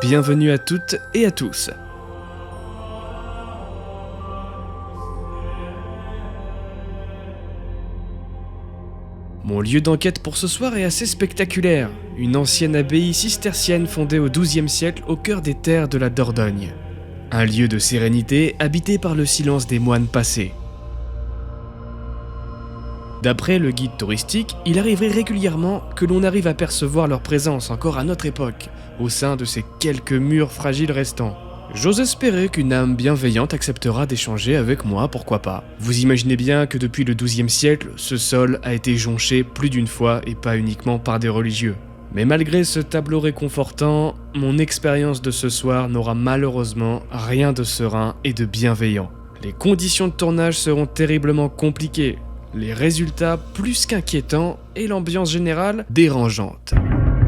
bienvenue à toutes et à tous. Mon lieu d'enquête pour ce soir est assez spectaculaire, une ancienne abbaye cistercienne fondée au XIIe siècle au cœur des terres de la Dordogne. Un lieu de sérénité habité par le silence des moines passés. D'après le guide touristique, il arriverait régulièrement que l'on arrive à percevoir leur présence encore à notre époque, au sein de ces quelques murs fragiles restants. J'ose espérer qu'une âme bienveillante acceptera d'échanger avec moi, pourquoi pas. Vous imaginez bien que depuis le XIIe siècle, ce sol a été jonché plus d'une fois et pas uniquement par des religieux. Mais malgré ce tableau réconfortant, mon expérience de ce soir n'aura malheureusement rien de serein et de bienveillant. Les conditions de tournage seront terriblement compliquées, les résultats plus qu'inquiétants et l'ambiance générale dérangeante.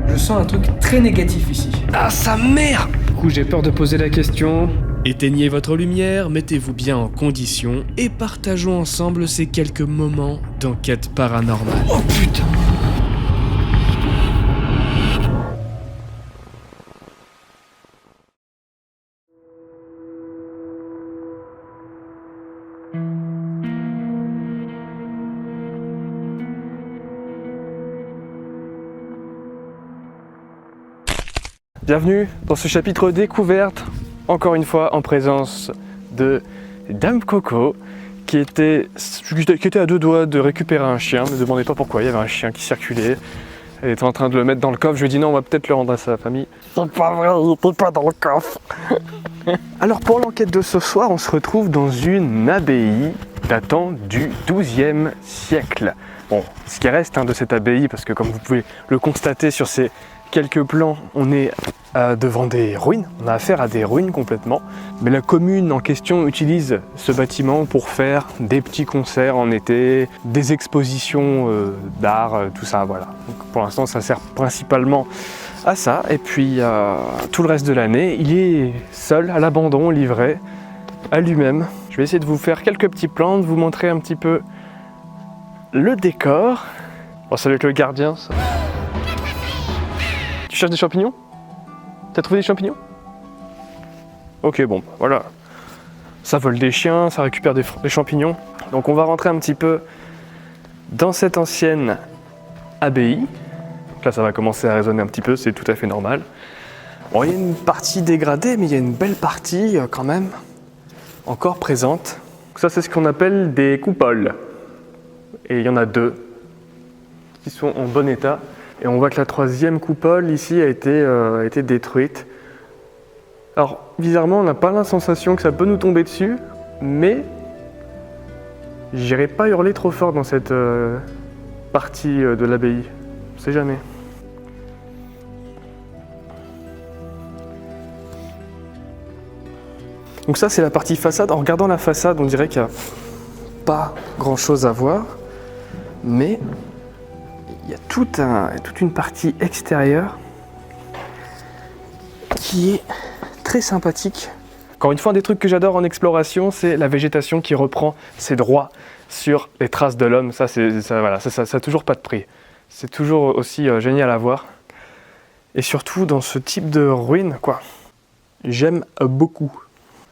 Je sens un truc très négatif ici. Ah sa mère! Du coup, j'ai peur de poser la question. Éteignez votre lumière, mettez-vous bien en condition et partageons ensemble ces quelques moments d'enquête paranormale. Oh putain! Bienvenue dans ce chapitre découverte, encore une fois en présence de Dame Coco, qui était à deux doigts de récupérer un chien. Ne me demandez pas pourquoi, il y avait un chien qui circulait. Elle était en train de le mettre dans le coffre, je lui ai dit non, on va peut-être le rendre à sa famille. C'est pas vrai, il était pas dans le coffre. Alors pour l'enquête de ce soir, on se retrouve dans une abbaye datant du XIIe siècle. Bon, ce qui reste de cette abbaye, parce que comme vous pouvez le constater sur ces quelques plans, on est devant des ruines, on a affaire à des ruines complètement, mais la commune en question utilise ce bâtiment pour faire des petits concerts en été, des expositions d'art, tout ça, voilà. Donc pour l'instant ça sert principalement à ça, et puis tout le reste de l'année, il est seul, à l'abandon, livré à lui-même. Je vais essayer de vous faire quelques petits plans, de vous montrer un petit peu le décor. Bon, c'est avec le gardien ça. Tu cherches des champignons? T'as trouvé des champignons? Ok, bon, voilà. Ça vole des chiens, ça récupère des champignons. Donc on va rentrer un petit peu dans cette ancienne abbaye. Donc là, ça va commencer à résonner un petit peu, c'est tout à fait normal. Bon, il y a une partie dégradée, mais il y a une belle partie quand même encore présente. Donc ça, c'est ce qu'on appelle des coupoles. Et il y en a deux qui sont en bon état. Et on voit que la troisième coupole ici a été détruite. Alors bizarrement on n'a pas la sensation que ça peut nous tomber dessus, mais j'irai pas hurler trop fort dans cette partie de l'abbaye, on sait jamais. Donc ça c'est la partie façade. En regardant la façade on dirait qu'il n'y a pas grand chose à voir, mais il y a toute une partie extérieure qui est très sympathique. Encore une fois, un des trucs que j'adore en exploration, c'est la végétation qui reprend ses droits sur les traces de l'homme. Ça a toujours pas de prix. C'est toujours aussi génial à voir. Et surtout dans ce type de ruine, quoi. J'aime beaucoup.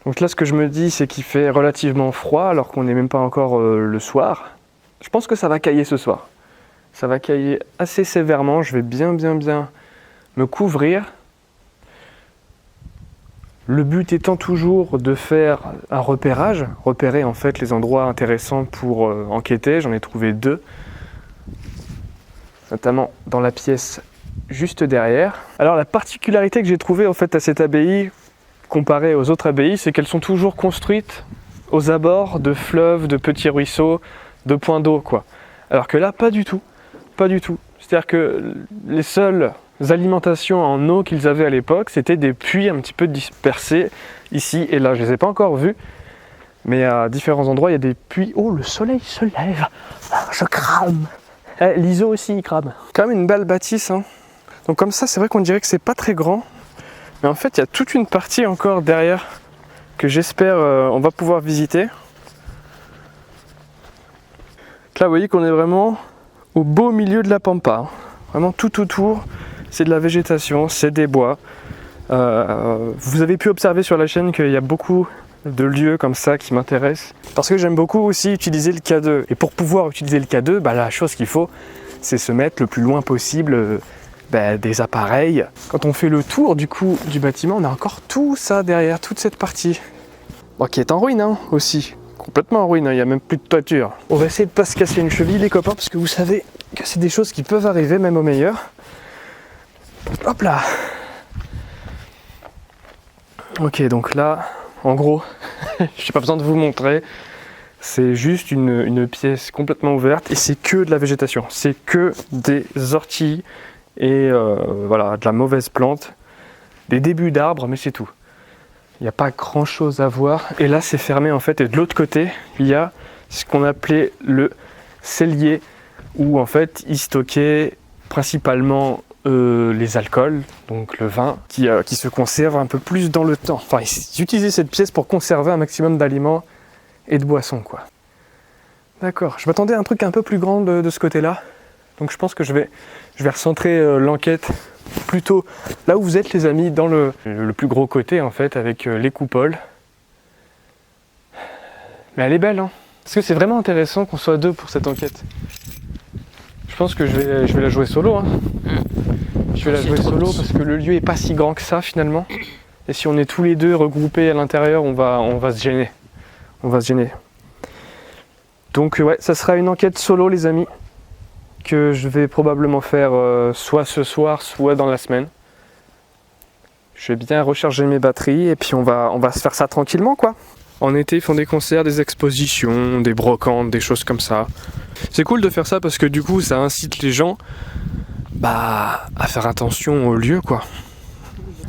Donc là, ce que je me dis, c'est qu'il fait relativement froid, alors qu'on n'est même pas encore le soir. Je pense que ça va cailler ce soir. Ça va cailler assez sévèrement, je vais bien me couvrir. Le but étant toujours de faire un repérage, repérer en fait les endroits intéressants pour enquêter. J'en ai trouvé deux, notamment dans la pièce juste derrière. Alors la particularité que j'ai trouvée en fait à cette abbaye, comparée aux autres abbayes, c'est qu'elles sont toujours construites aux abords de fleuves, de petits ruisseaux, de points d'eau, quoi. Alors que là, pas du tout. Pas du tout. C'est-à-dire que les seules alimentations en eau qu'ils avaient à l'époque, c'était des puits un petit peu dispersés ici et là. Je ne les ai pas encore vus, mais à différents endroits, il y a des puits. Oh, le soleil se lève. Je crame. L'ISO aussi, il crame. Quand même une belle bâtisse. Donc comme ça, c'est vrai qu'on dirait que c'est pas très grand. Mais en fait, il y a toute une partie encore derrière que j'espère on va pouvoir visiter. Là, vous voyez qu'on est vraiment au beau milieu de la pampa. Vraiment tout autour, c'est de la végétation, c'est des bois. Vous avez pu observer sur la chaîne qu'il y a beaucoup de lieux comme ça qui m'intéressent. Parce que j'aime beaucoup aussi utiliser le K2. Et pour pouvoir utiliser le K2, la chose qu'il faut, c'est se mettre le plus loin possible des appareils. Quand on fait le tour du coup du bâtiment, on a encore tout ça derrière, toute cette partie. Bon, qui est en ruine hein, aussi. Complètement en ruine, il n'y a même plus de toiture. On va essayer de pas se casser une cheville les copains, parce que vous savez que c'est des choses qui peuvent arriver même au meilleur. Hop là. Ok, donc là, en gros, j'ai pas besoin de vous montrer, c'est juste une pièce complètement ouverte et c'est que de la végétation, c'est que des orties et voilà, de la mauvaise plante, des débuts d'arbres, mais c'est tout. Il n'y a pas grand chose à voir et là c'est fermé en fait, et de l'autre côté, il y a ce qu'on appelait le cellier où en fait ils stockaient principalement les alcools, donc le vin, qui se conserve un peu plus dans le temps. Enfin, ils utilisaient cette pièce pour conserver un maximum d'aliments et de boissons, quoi. D'accord, je m'attendais à un truc un peu plus grand de ce côté-là, donc je pense que je vais recentrer l'enquête plutôt là où vous êtes les amis, dans le plus gros côté en fait, avec les coupoles. Mais elle est belle, hein. Parce que c'est vraiment intéressant qu'on soit deux pour cette enquête. Je pense que je vais la jouer solo, hein. Je vais la jouer solo parce que le lieu est pas si grand que ça finalement. Et si on est tous les deux regroupés à l'intérieur, on va se gêner. On va se gêner. Donc ouais, ça sera une enquête solo les amis, que je vais probablement faire soit ce soir, soit dans la semaine. Je vais bien recharger mes batteries et puis on va se faire ça tranquillement quoi. En été, ils font des concerts, des expositions, des brocantes, des choses comme ça. C'est cool de faire ça parce que du coup, ça incite les gens à faire attention au lieu quoi.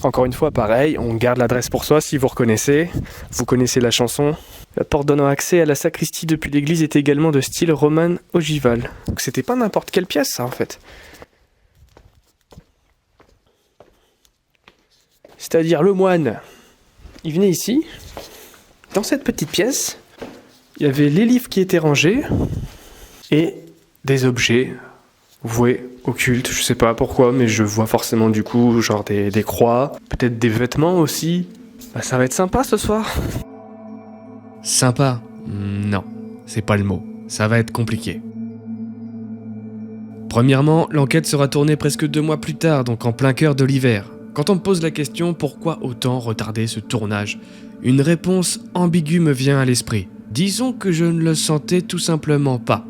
Encore une fois, pareil, on garde l'adresse pour soi si vous reconnaissez. Vous connaissez la chanson. La porte donnant accès à la sacristie depuis l'église était également de style roman ogival. Donc c'était pas n'importe quelle pièce ça en fait. C'est-à-dire le moine, il venait ici, dans cette petite pièce, il y avait les livres qui étaient rangés et des objets voués au culte, je sais pas pourquoi, mais je vois forcément du coup genre des croix, peut-être des vêtements aussi. Ça va être sympa ce soir. Sympa? Non, c'est pas le mot. Ça va être compliqué. Premièrement, l'enquête sera tournée presque 2 mois plus tard, donc en plein cœur de l'hiver. Quand on me pose la question pourquoi autant retarder ce tournage, une réponse ambiguë me vient à l'esprit. Disons que je ne le sentais tout simplement pas.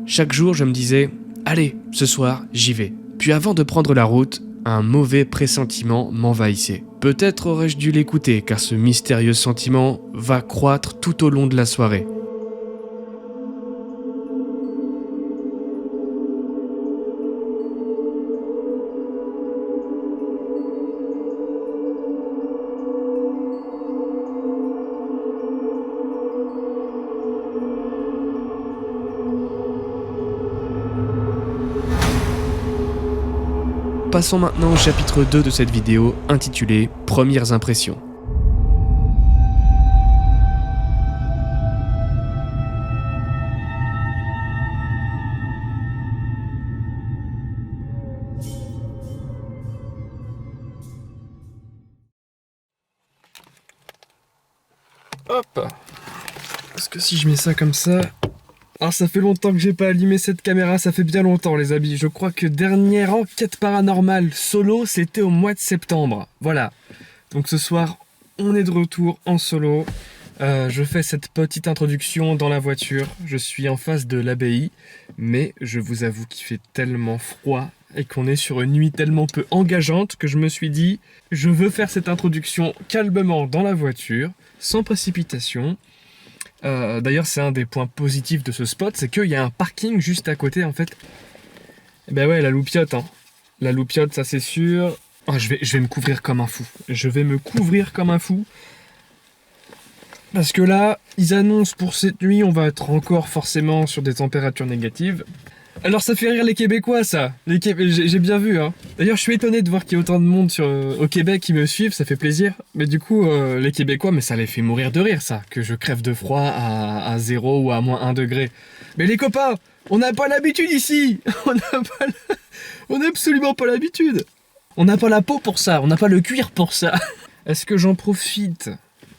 Chaque jour, je me disais « Allez, ce soir, j'y vais ». Puis avant de prendre la route, un mauvais pressentiment m'envahissait. Peut-être aurais-je dû l'écouter, car ce mystérieux sentiment va croître tout au long de la soirée. Passons maintenant au chapitre 2 de cette vidéo, intitulé « Premières impressions ». Hop. Parce que si je mets ça comme ça... Alors ça fait longtemps que j'ai pas allumé cette caméra, ça fait bien longtemps les amis. Je crois que dernière enquête paranormale solo, c'était au mois de septembre. Voilà. Donc ce soir, on est de retour en solo. Je fais cette petite introduction dans la voiture. Je suis en face de l'abbaye, mais je vous avoue qu'il fait tellement froid et qu'on est sur une nuit tellement peu engageante que je me suis dit, je veux faire cette introduction calmement dans la voiture, sans précipitation. D'ailleurs c'est un des points positifs de ce spot, c'est qu'il y a un parking juste à côté en fait. Et ben ouais, la loupiote hein. La loupiote, ça c'est sûr. Oh, je vais me couvrir comme un fou. Je vais me couvrir comme un fou. Parce que là, ils annoncent pour cette nuit, on va être encore forcément sur des températures négatives. Alors ça fait rire les Québécois ça. J'ai bien vu hein. D'ailleurs je suis étonné de voir qu'il y a autant de monde au Québec qui me suivent, ça fait plaisir. Mais du coup les Québécois, mais ça les fait mourir de rire ça. Que je crève de froid à 0 ou à moins 1 degré. Mais les copains, on n'a pas l'habitude ici. On n'a absolument pas l'habitude. On n'a pas la peau pour ça, on n'a pas le cuir pour ça. Est-ce que j'en profite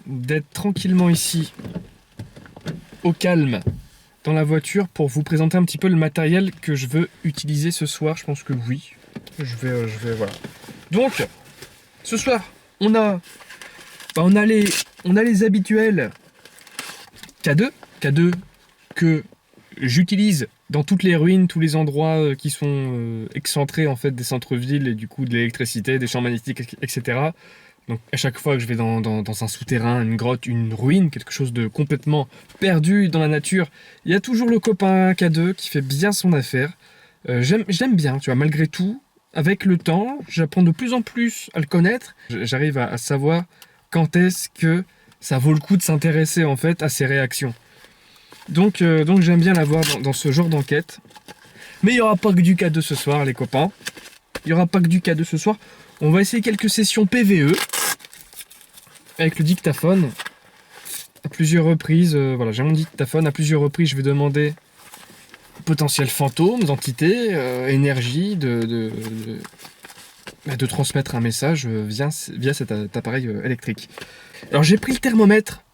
d'être tranquillement ici, au calme, dans la voiture, pour vous présenter un petit peu le matériel que je veux utiliser ce soir? Je pense que oui. Je vais voilà. Donc, ce soir, on a les habituels K2 que j'utilise dans toutes les ruines, tous les endroits qui sont excentrés en fait des centres-villes et du coup de l'électricité, des champs magnétiques, etc. Donc à chaque fois que je vais dans un souterrain, une grotte, une ruine, quelque chose de complètement perdu dans la nature, il y a toujours le copain K2 qui fait bien son affaire. J'aime bien, tu vois, malgré tout, avec le temps, j'apprends de plus en plus à le connaître. J'arrive à savoir quand est-ce que ça vaut le coup de s'intéresser en fait à ses réactions. Donc j'aime bien l'avoir dans ce genre d'enquête. Mais il n'y aura pas que du K2 ce soir, les copains. Il n'y aura pas que du K2 ce soir. On va essayer quelques sessions PVE avec le dictaphone à plusieurs reprises. Voilà, j'ai mon dictaphone à plusieurs reprises. Je vais demander potentiels fantômes, entités, énergie, de transmettre un message via cet appareil électrique. Alors j'ai pris le thermomètre.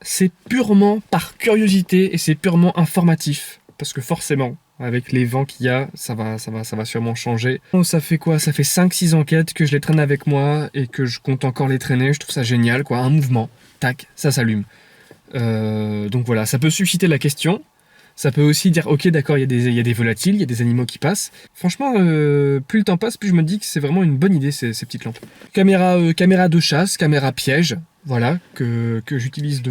C'est purement par curiosité et c'est purement informatif. Parce que forcément, avec les vents qu'il y a, ça va sûrement changer. Ça fait quoi? Ça fait 5-6 enquêtes que je les traîne avec moi et que je compte encore les traîner. Je trouve ça génial, quoi. Un mouvement, tac, ça s'allume. Donc voilà, ça peut susciter la question. Ça peut aussi dire, ok, d'accord, il y a des volatiles, il y a des animaux qui passent. Franchement, plus le temps passe, plus je me dis que c'est vraiment une bonne idée, ces petites lampes. Caméra de chasse, caméra piège, voilà, que j'utilise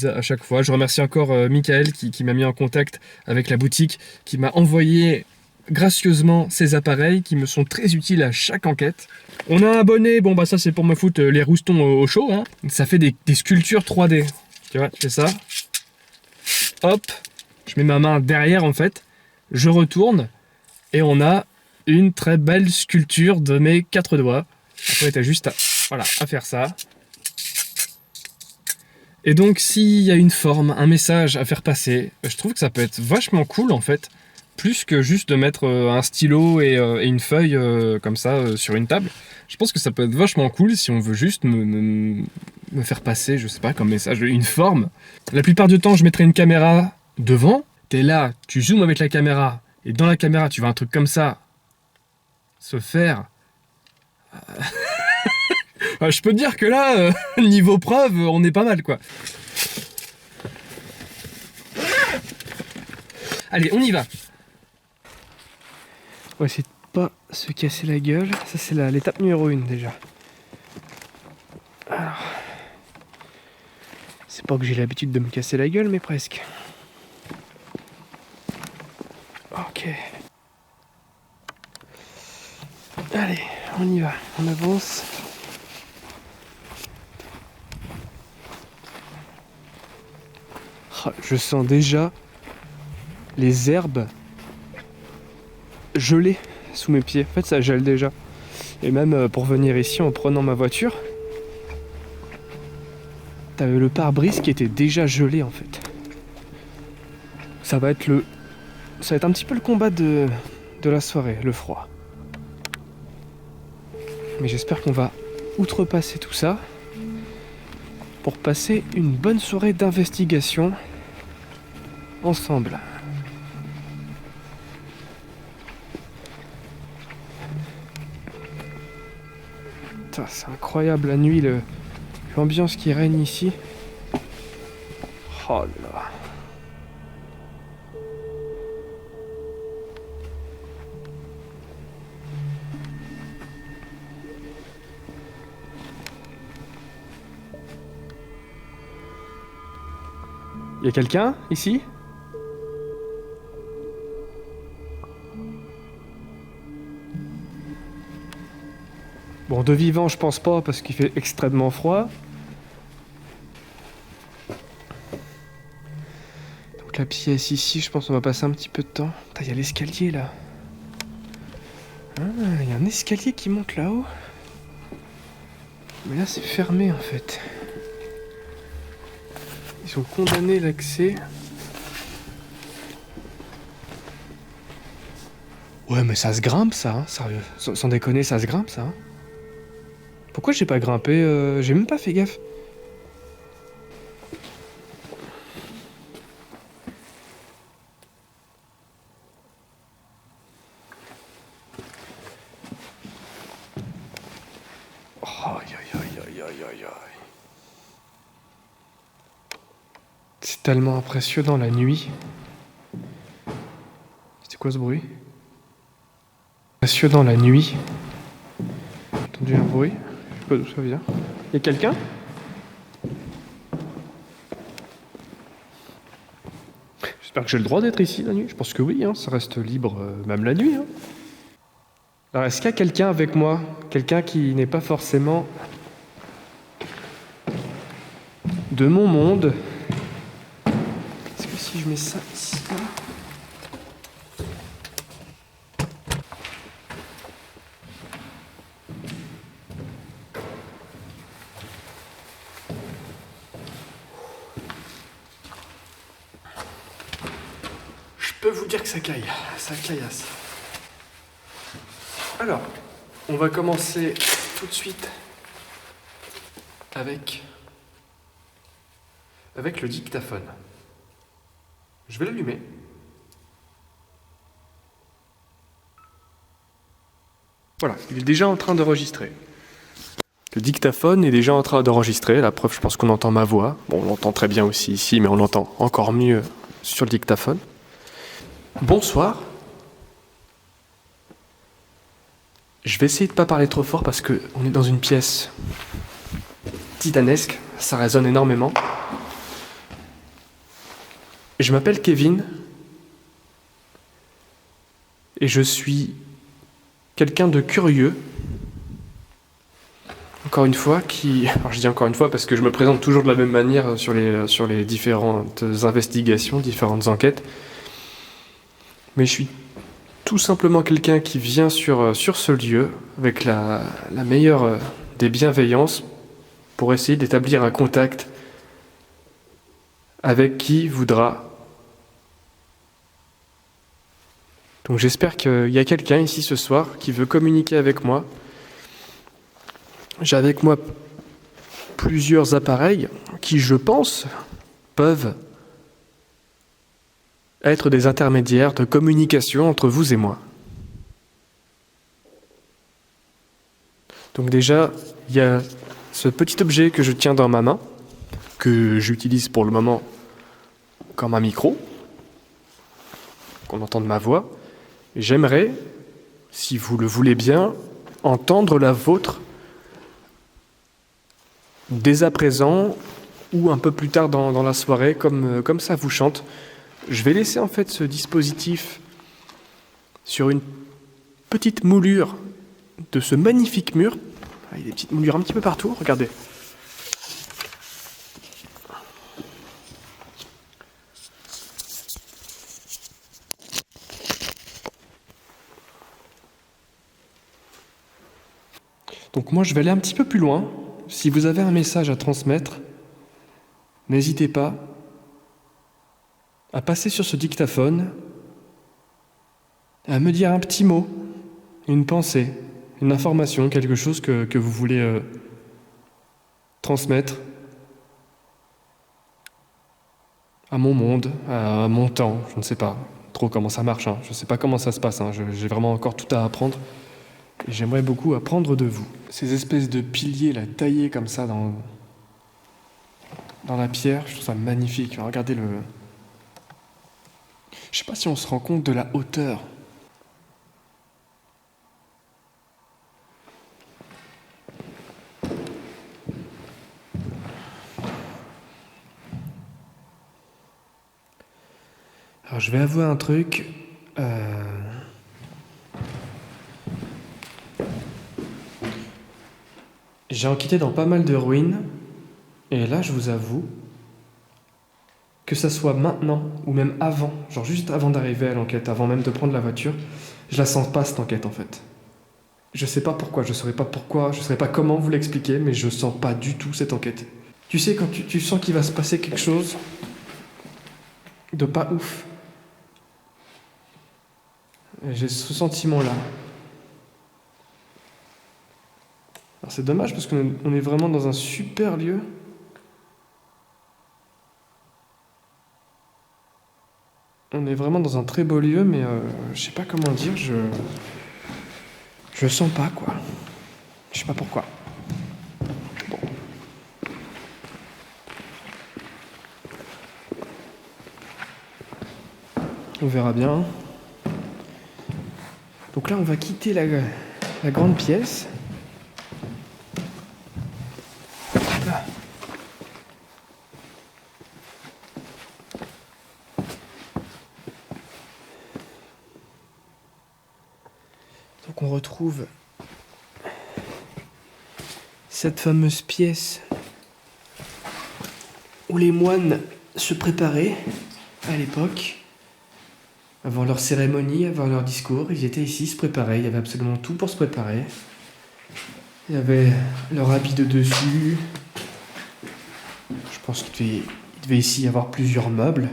à chaque fois. Je remercie encore Michael qui m'a mis en contact avec la boutique, qui m'a envoyé gracieusement ces appareils qui me sont très utiles à chaque enquête. On a un bonnet, bon bah ça c'est pour me foutre les roustons au chaud, hein. Ça fait des sculptures 3D. Tu vois, je fais ça. Hop, je mets ma main derrière en fait, je retourne et on a une très belle sculpture de mes 4 doigts. Après t'as juste à faire ça. Et donc s'il y a une forme, un message à faire passer, je trouve que ça peut être vachement cool en fait, plus que juste de mettre un stylo et une feuille comme ça sur une table. Je pense que ça peut être vachement cool si on veut juste me faire passer, je sais pas, comme message, une forme. La plupart du temps, je mettrai une caméra devant. T'es là, tu zoomes avec la caméra, et dans la caméra, tu vois un truc comme ça se faire. Je peux te dire que là, niveau preuve, on est pas mal, quoi. Allez, on y va. On va essayer de pas se casser la gueule. Ça, c'est l'étape numéro 1 déjà. Alors, c'est pas que j'ai l'habitude de me casser la gueule, mais presque. Ok. Allez, on y va, on avance. Oh, je sens déjà les herbes gelées sous mes pieds. En fait, ça gèle déjà. Et même pour venir ici en prenant ma voiture, t'avais le pare-brise qui était déjà gelé en fait. Ça va être un petit peu le combat de la soirée, le froid. Mais j'espère qu'on va outrepasser tout ça pour passer une bonne soirée d'investigation ensemble. Putain, c'est incroyable la nuit, l'ambiance qui règne ici. Oh là. Y a quelqu'un ici? Bon, de vivant, je pense pas parce qu'il fait extrêmement froid. Donc la pièce ici, je pense qu'on va passer un petit peu de temps. Il y a l'escalier là. Ah, il y a un escalier qui monte là-haut. Mais là, c'est fermé en fait. Ils ont condamné l'accès. Ouais, mais ça se grimpe, ça, hein, sérieux. Sans déconner, ça se grimpe, ça. Hein. Pourquoi j'ai pas grimpé J'ai même pas fait gaffe. Oh, aïe, aïe, aïe, aïe, aïe, aïe, aïe. C'est tellement impressionnant la nuit. C'était quoi ce bruit? Impressionnant la nuit. J'ai entendu un bruit. Je sais pas d'où ça vient. Y'a quelqu'un? J'espère que j'ai le droit d'être ici la nuit. Je pense que oui, hein, ça reste libre même la nuit. Hein. Alors est-ce qu'il y a quelqu'un avec moi? Quelqu'un qui n'est pas forcément de mon monde? Est-ce que si je mets ça ici là? Je peux vous dire que ça caille, ça caillasse. Alors, on va commencer tout de suite avec le dictaphone. Je vais l'allumer. Voilà, il est déjà en train d'enregistrer. Le dictaphone est déjà en train d'enregistrer. La preuve, je pense qu'on entend ma voix. Bon, on l'entend très bien aussi ici, mais on l'entend encore mieux sur le dictaphone. Bonsoir. Je vais essayer de pas parler trop fort parce qu'on est dans une pièce titanesque. Ça résonne énormément. Je m'appelle Kevin. Et je suis quelqu'un de curieux. Encore une fois, alors je dis encore une fois parce que je me présente toujours de la même manière sur les différentes investigations, différentes enquêtes. Mais je suis tout simplement quelqu'un qui vient sur ce lieu avec la meilleure des bienveillances pour essayer d'établir un contact avec qui voudra. Donc j'espère qu'il y a quelqu'un ici ce soir qui veut communiquer avec moi. J'ai avec moi plusieurs appareils qui, je pense, peuvent être des intermédiaires de communication entre vous et moi. Donc déjà, il y a ce petit objet que je tiens dans ma main, que j'utilise pour le moment comme un micro, qu'on entende ma voix. J'aimerais, si vous le voulez bien, entendre la vôtre dès à présent ou un peu plus tard dans la soirée, comme ça vous chante. Je vais laisser en fait ce dispositif sur une petite moulure de ce magnifique mur. Il y a des petites moulures un petit peu partout, regardez. Donc moi je vais aller un petit peu plus loin. Si vous avez un message à transmettre, n'hésitez pas à passer sur ce dictaphone, à me dire un petit mot, une pensée, une information, quelque chose que vous voulez transmettre à mon monde, à mon temps. Je ne sais pas trop comment ça marche, hein. Je ne sais pas comment ça se passe, hein. J'ai vraiment encore tout à apprendre. Et j'aimerais beaucoup apprendre de vous. Ces espèces de piliers là, taillés comme ça dans la pierre, je trouve ça magnifique. Regardez le... Je sais pas si on se rend compte de la hauteur. Alors je vais avouer un truc. J'ai enquêté dans pas mal de ruines. Et là, je vous avoue, que ça soit maintenant ou même avant, genre juste avant d'arriver à l'enquête, avant même de prendre la voiture, je la sens pas cette enquête en fait. Je sais pas pourquoi, je saurais pas pourquoi, je saurais pas comment vous l'expliquer, mais je sens pas du tout cette enquête. Tu sais, quand tu sens qu'il va se passer quelque chose de pas ouf, J'ai ce sentiment-là. Alors c'est dommage parce qu'on est vraiment dans un super lieu. On est vraiment dans un très beau lieu, mais je sais pas comment dire, je sens pas quoi. Je sais pas pourquoi. Bon. On verra bien. Donc là, on va quitter la grande pièce. Là. Donc on retrouve cette fameuse pièce où les moines se préparaient à l'époque, avant leur cérémonie, avant leur discours. Ils étaient ici, se préparaient, il y avait absolument tout pour se préparer. Il y avait leur habit de dessus. Je pense qu'il devait ici y avoir plusieurs meubles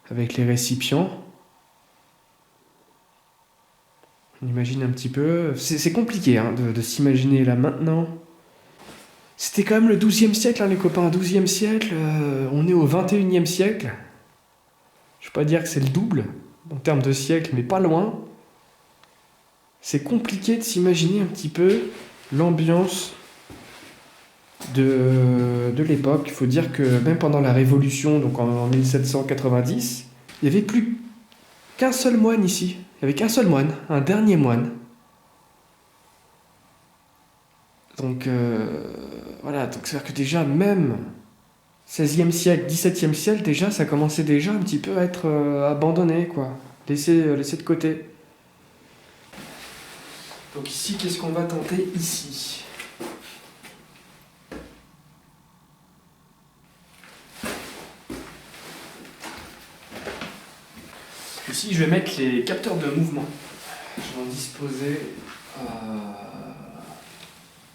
avec les récipients. On imagine un petit peu. C'est compliqué hein, de s'imaginer là maintenant. C'était quand même le XIIe siècle, hein, les copains. XIIe siècle, on est au XXIe siècle. Je ne vais pas dire que c'est le double en termes de siècle, mais pas loin. C'est compliqué de s'imaginer un petit peu l'ambiance de l'époque. Il faut dire que même pendant la Révolution, donc en 1790, il n'y avait plus qu'un seul moine ici. Il n'y avait qu'un seul moine, un dernier moine. Donc voilà, donc c'est-à-dire que déjà même 16e siècle, 17e siècle, déjà ça commençait déjà un petit peu à être abandonné, quoi. Laissé de côté. Donc ici, qu'est-ce qu'on va tenter ici ? Ici, je vais mettre les capteurs de mouvement. Je vais en disposer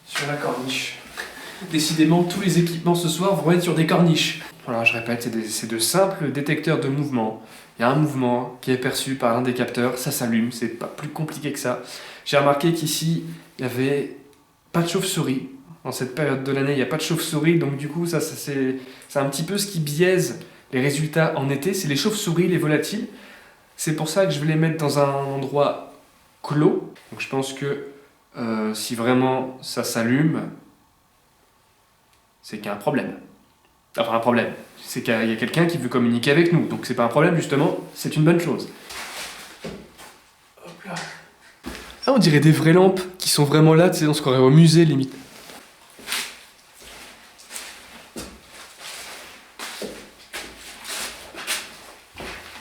sur la corniche. Décidément, tous les équipements ce soir vont être sur des corniches. Voilà, je répète, c'est de simples détecteurs de mouvement. Il y a un mouvement qui est perçu par l'un des capteurs, ça s'allume, c'est pas plus compliqué que ça. J'ai remarqué qu'ici, il n'y avait pas de chauve-souris. Dans cette période de l'année, il n'y a pas de chauve-souris, donc du coup, c'est un petit peu ce qui biaise les résultats en été, c'est les chauves-souris, les volatiles. C'est pour ça que je vais les mettre dans un endroit clos. Donc je pense que si vraiment ça s'allume, c'est qu'il y a un problème. Enfin un problème, c'est qu'il y a quelqu'un qui veut communiquer avec nous. Donc c'est pas un problème justement, c'est une bonne chose. Hop là. Ah, on dirait des vraies lampes qui sont vraiment là, tu sais, on se croirait au musée limite.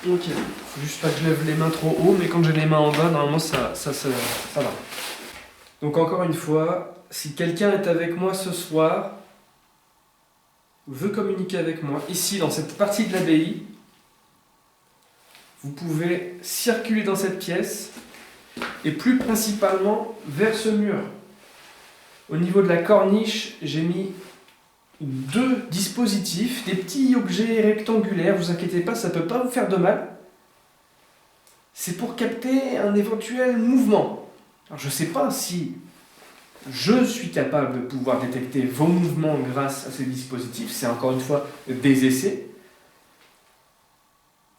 Ok, faut juste pas que je lève les mains trop haut, mais quand j'ai les mains en bas, normalement ça va. Donc encore une fois, si quelqu'un est avec moi ce soir, veut communiquer avec moi, ici dans cette partie de l'abbaye, vous pouvez circuler dans cette pièce, et plus principalement vers ce mur. Au niveau de la corniche, j'ai mis 2 dispositifs, des petits objets rectangulaires, vous inquiétez pas, ça peut pas vous faire de mal. C'est pour capter un éventuel mouvement. Alors je sais pas si je suis capable de pouvoir détecter vos mouvements grâce à ces dispositifs, c'est encore une fois des essais.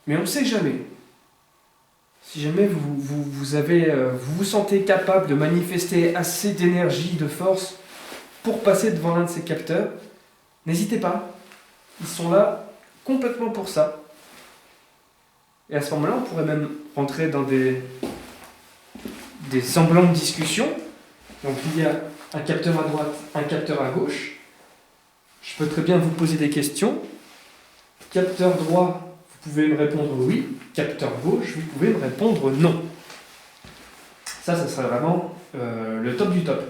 Mais on ne sait jamais. Si jamais vous vous sentez capable de manifester assez d'énergie, de force pour passer devant l'un de ces capteurs, n'hésitez pas. Ils sont là complètement pour ça. Et à ce moment-là, on pourrait même rentrer dans des semblants de discussion. Donc il y a un capteur à droite, un capteur à gauche. Je peux très bien vous poser des questions. Capteur droit, vous pouvez me répondre oui. Capteur gauche, vous pouvez me répondre non. Ça serait vraiment le top du top.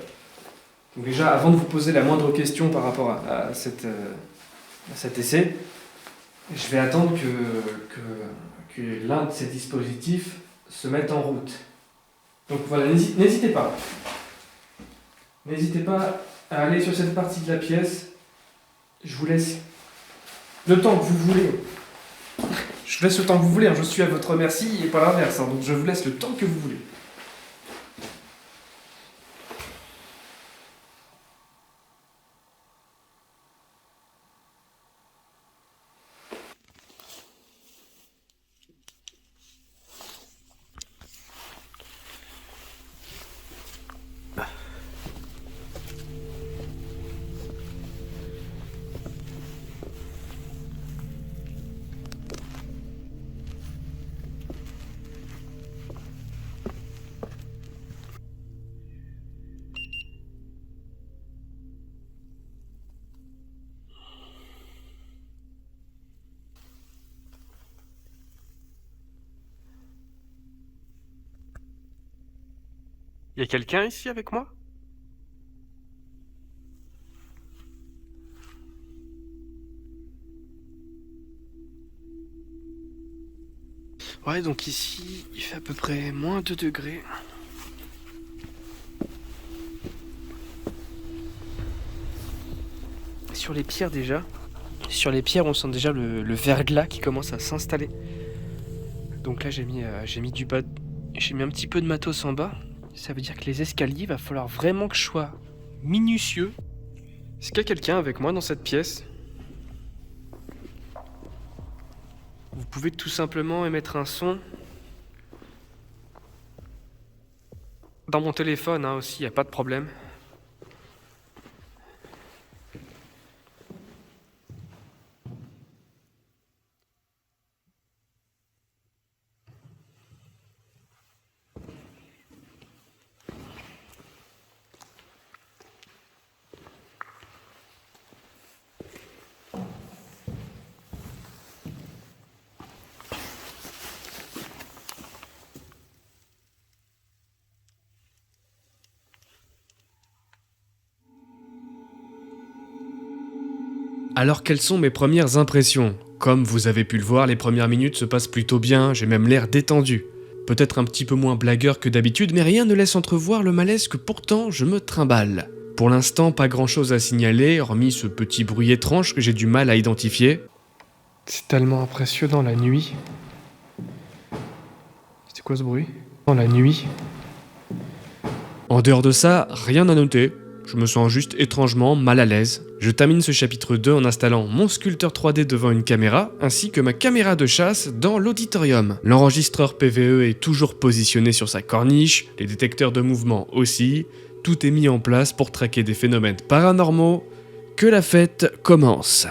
Donc déjà, avant de vous poser la moindre question par rapport à cet essai, je vais attendre que l'un de ces dispositifs se mette en route. Donc voilà, n'hésitez pas. N'hésitez pas à aller sur cette partie de la pièce. Je vous laisse le temps que vous voulez. Je vous laisse le temps que vous voulez, hein. Je suis à votre merci et pas l'inverse, hein. Donc je vous laisse le temps que vous voulez. Y a quelqu'un ici avec moi? Ouais, donc ici, il fait à peu près moins 2 degrés. Sur les pierres déjà. Sur les pierres, on sent déjà le verglas qui commence à s'installer. Donc là, j'ai mis un petit peu de matos en bas. Ça veut dire que les escaliers, va falloir vraiment que je sois minutieux. Est-ce qu'il y a quelqu'un avec moi dans cette pièce? Vous pouvez tout simplement émettre un son. Dans mon téléphone, hein, aussi, y a pas de problème. Alors quelles sont mes premières impressions? Comme vous avez pu le voir, les premières minutes se passent plutôt bien, j'ai même l'air détendu. Peut-être un petit peu moins blagueur que d'habitude, mais rien ne laisse entrevoir le malaise que pourtant je me trimballe. Pour l'instant, pas grand chose à signaler, hormis ce petit bruit étrange que j'ai du mal à identifier. C'est tellement impressionnant la nuit. C'était quoi ce bruit? Dans la nuit. En dehors de ça, rien à noter. Je me sens juste étrangement mal à l'aise. Je termine ce chapitre 2 en installant mon sculpteur 3D devant une caméra, ainsi que ma caméra de chasse dans l'auditorium. L'enregistreur PVE est toujours positionné sur sa corniche, les détecteurs de mouvement aussi. Tout est mis en place pour traquer des phénomènes paranormaux. Que la fête commence.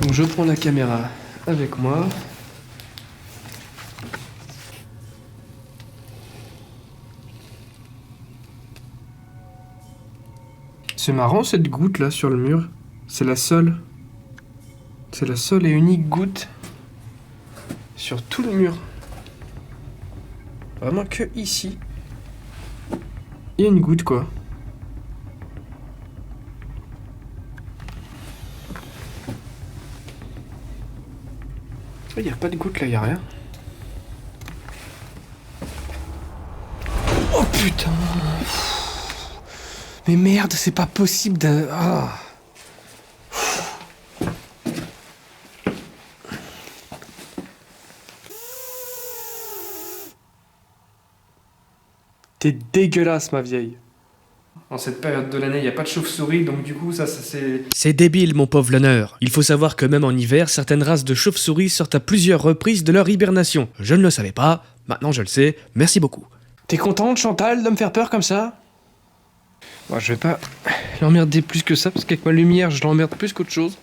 Donc je prends la caméra avec moi. C'est marrant cette goutte là sur le mur. C'est la seule. C'est la seule et unique goutte sur tout le mur. Vraiment que ici. Il y a une goutte quoi. Il n'y a pas de goutte là, il n'y a rien. Oh putain! Mais merde, c'est pas possible de... Ah. T'es dégueulasse ma vieille. En cette période de l'année, il n'y a pas de chauve-souris, donc du coup, ça c'est... C'est débile, mon pauvre l'honneur. Il faut savoir que même en hiver, certaines races de chauves-souris sortent à plusieurs reprises de leur hibernation. Je ne le savais pas, maintenant je le sais, merci beaucoup. T'es contente, Chantal, de me faire peur comme ça? Bon, je vais pas l'emmerder plus que ça, parce qu'avec ma lumière, je l'emmerde plus qu'autre chose.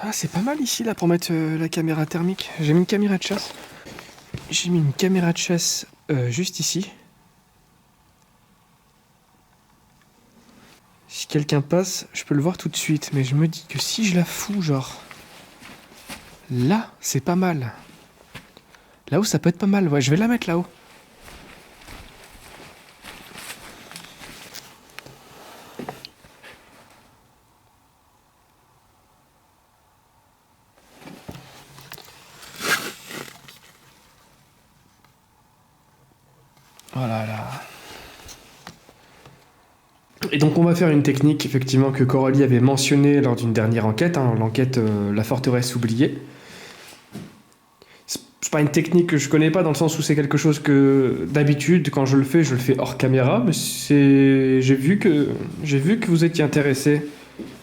Ah, c'est pas mal ici, là, pour mettre la caméra thermique. J'ai mis une caméra de chasse. J'ai mis une caméra de chasse juste ici. Si quelqu'un passe, je peux le voir tout de suite, mais je me dis que si je la fous, genre... Là, c'est pas mal. Là-haut, ça peut être pas mal. Ouais, je vais la mettre là-haut. Et donc on va faire une technique effectivement que Coralie avait mentionnée lors d'une dernière enquête, hein, l'enquête La forteresse oubliée. C'est pas une technique que je connais pas dans le sens où c'est quelque chose que d'habitude quand je le fais hors caméra, mais j'ai vu que vous étiez intéressé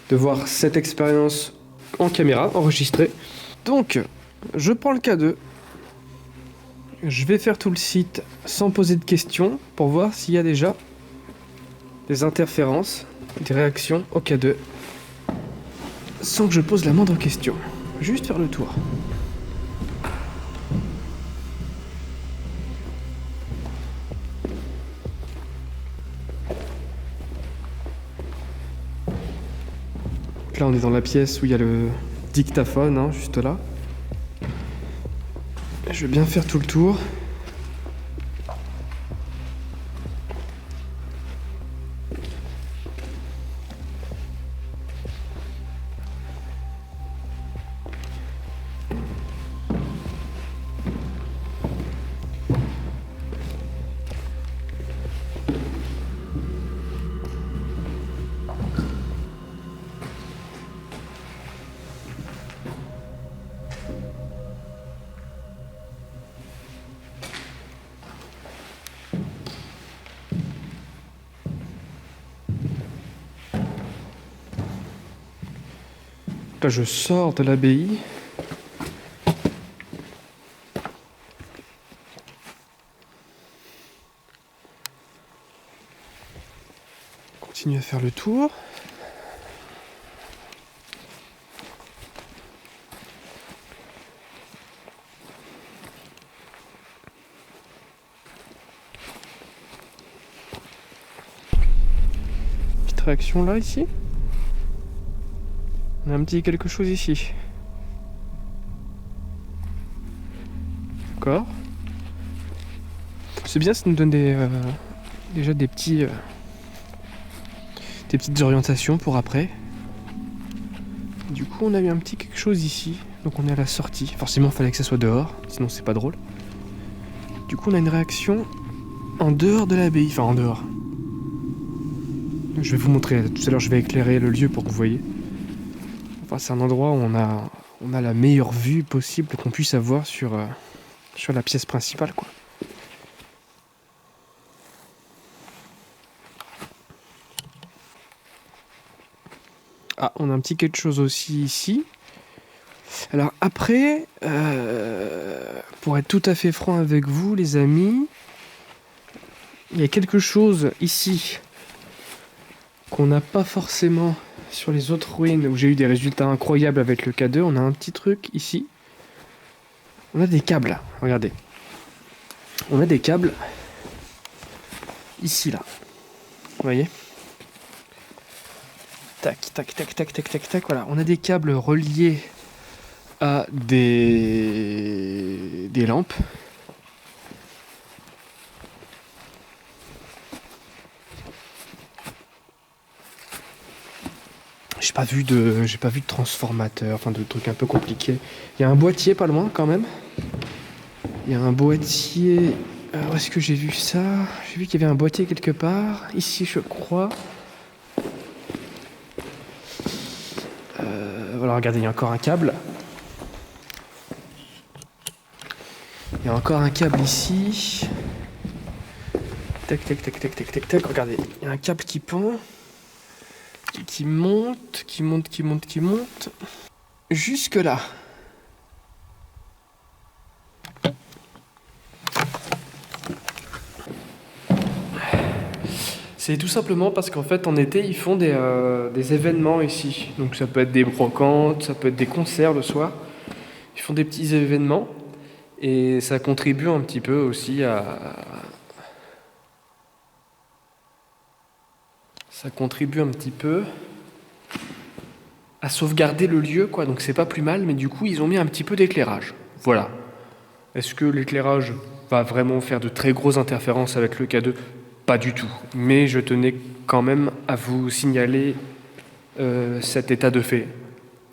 de voir cette expérience en caméra, enregistrée. Donc, je prends le K2. Je vais faire tout le site sans poser de questions pour voir s'il y a déjà des interférences, des réactions au K2 sans que je pose la moindre question. Juste faire le tour. Là, on est dans la pièce où il y a le dictaphone, hein, juste là. Je vais bien faire tout le tour. Là, je sors de l'abbaye. Continue à faire le tour. Petite réaction là, ici. On a un petit quelque chose ici. D'accord. C'est bien, ça nous donne déjà des petites orientations pour après. Du coup, on a eu un petit quelque chose ici. Donc on est à la sortie. Forcément, il fallait que ça soit dehors, sinon c'est pas drôle. Du coup, on a une réaction en dehors de l'abbaye. Enfin, en dehors. Je vais vous montrer. Tout à l'heure, je vais éclairer le lieu pour que vous voyez. Enfin, c'est un endroit où on a la meilleure vue possible qu'on puisse avoir sur la pièce principale, quoi. Ah, on a un petit quelque chose aussi ici. Alors après, pour être tout à fait franc avec vous, les amis, il y a quelque chose ici qu'on n'a pas forcément sur les autres ruines où j'ai eu des résultats incroyables avec le K2. On a un petit truc ici. On a des câbles, regardez. On a des câbles ici, là. Vous voyez ? Tac, tac, tac, tac, tac, tac, tac. Voilà, on a des câbles reliés à des lampes. J'ai pas vu de transformateur, enfin de trucs un peu compliqués. Il y a un boîtier pas loin quand même. Il y a un boîtier. Où est-ce que j'ai vu ça? J'ai vu qu'il y avait un boîtier quelque part. Ici, je crois. Voilà, regardez, il y a encore un câble. Il y a encore un câble ici. Tac, tac, tac, tac, tac, tac, tac. Regardez, il y a un câble qui pend. Qui monte, qui monte, qui monte, qui monte. Jusque là. C'est tout simplement parce qu'en fait en été ils font des événements ici. Donc ça peut être des brocantes, ça peut être des concerts le soir. Ils font des petits événements et ça contribue un petit peu aussi à sauvegarder le lieu, quoi. Donc c'est pas plus mal, mais du coup ils ont mis un petit peu d'éclairage. Voilà. Est-ce que l'éclairage va vraiment faire de très grosses interférences avec le K2? Pas du tout. Mais je tenais quand même à vous signaler cet état de fait.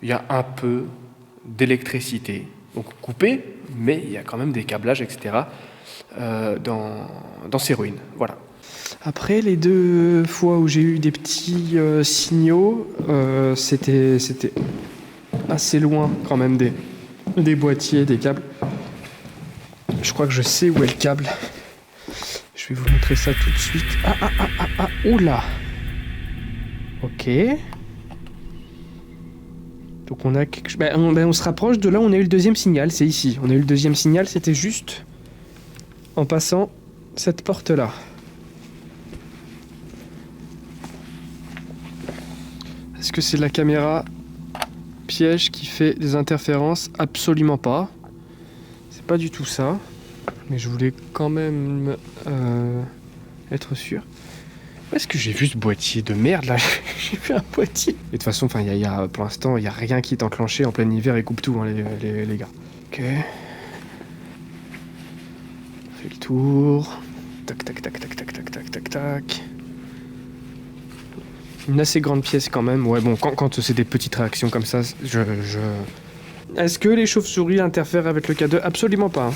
Il y a un peu d'électricité, donc coupé, mais il y a quand même des câblages, etc. Dans ces ruines. Voilà. Après, les 2 fois où j'ai eu des petits signaux, c'était assez loin quand même des boîtiers, des câbles. Je crois que je sais où est le câble. Je vais vous montrer ça tout de suite. Oula. Ok. Donc on a quelque chose... on se rapproche de là où on a eu le deuxième signal, c'est ici. On a eu le deuxième signal, c'était juste en passant cette porte-là. Est-ce que c'est la caméra piège qui fait des interférences? Absolument pas. C'est pas du tout ça. Mais je voulais quand même être sûr. Où est-ce que j'ai vu ce boîtier de merde là? J'ai vu un boîtier. Et de toute façon, pour l'instant, il n'y a rien qui est enclenché en plein hiver et coupe tout, hein, les gars. Ok. On fait le tour. Tac, tac, tac, tac, tac, tac, tac, tac, tac. Une assez grande pièce quand même. Ouais, bon, quand c'est des petites réactions comme ça, Est-ce que les chauves-souris interfèrent avec le K2? Absolument pas. Hein.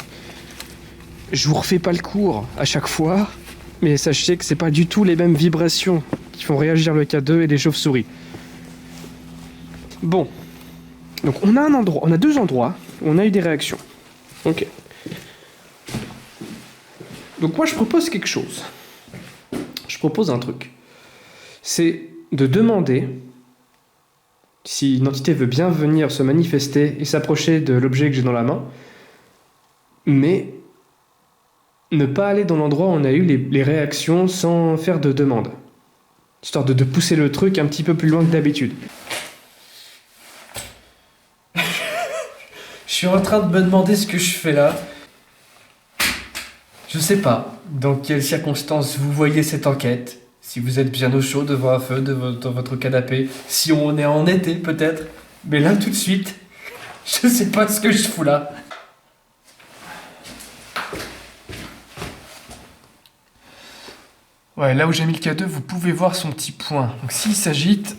Je vous refais pas le cours à chaque fois. Mais sachez que c'est pas du tout les mêmes vibrations qui font réagir le K2 et les chauves-souris. Bon. Donc on a 2 endroits où on a eu des réactions. Ok. Donc moi je propose quelque chose. Je propose un truc. C'est de demander si une entité veut bien venir se manifester et s'approcher de l'objet que j'ai dans la main, mais ne pas aller dans l'endroit où on a eu les réactions sans faire de demande. Histoire de pousser le truc un petit peu plus loin que d'habitude. Je suis en train de me demander ce que je fais là. Je sais pas dans quelles circonstances vous voyez cette enquête. Si vous êtes bien au chaud devant un feu, dans votre canapé. Si on est en été peut-être. Mais là tout de suite, je sais pas ce que je fous là. Ouais, là où j'ai mis le K2, vous pouvez voir son petit point. Donc s'il s'agite...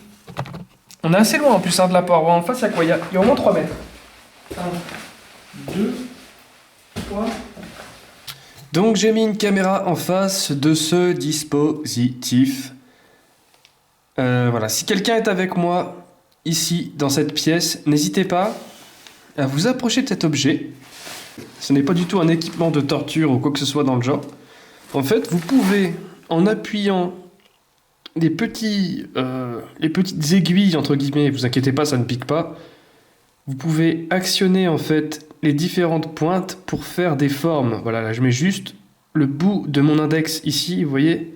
On est assez loin en plus hein, de la paroi. En face, il y a quoi? Il y a au moins 3 mètres. 1, 2, 3... Donc j'ai mis une caméra en face de ce dispositif. Voilà, si quelqu'un est avec moi ici dans cette pièce, n'hésitez pas à vous approcher de cet objet. Ce n'est pas du tout un équipement de torture ou quoi que ce soit dans le genre. En fait, vous pouvez, en appuyant les petites aiguilles entre guillemets, vous inquiétez pas, ça ne pique pas. Vous pouvez actionner en fait les différentes pointes pour faire des formes. Voilà, là je mets juste le bout de mon index ici, vous voyez,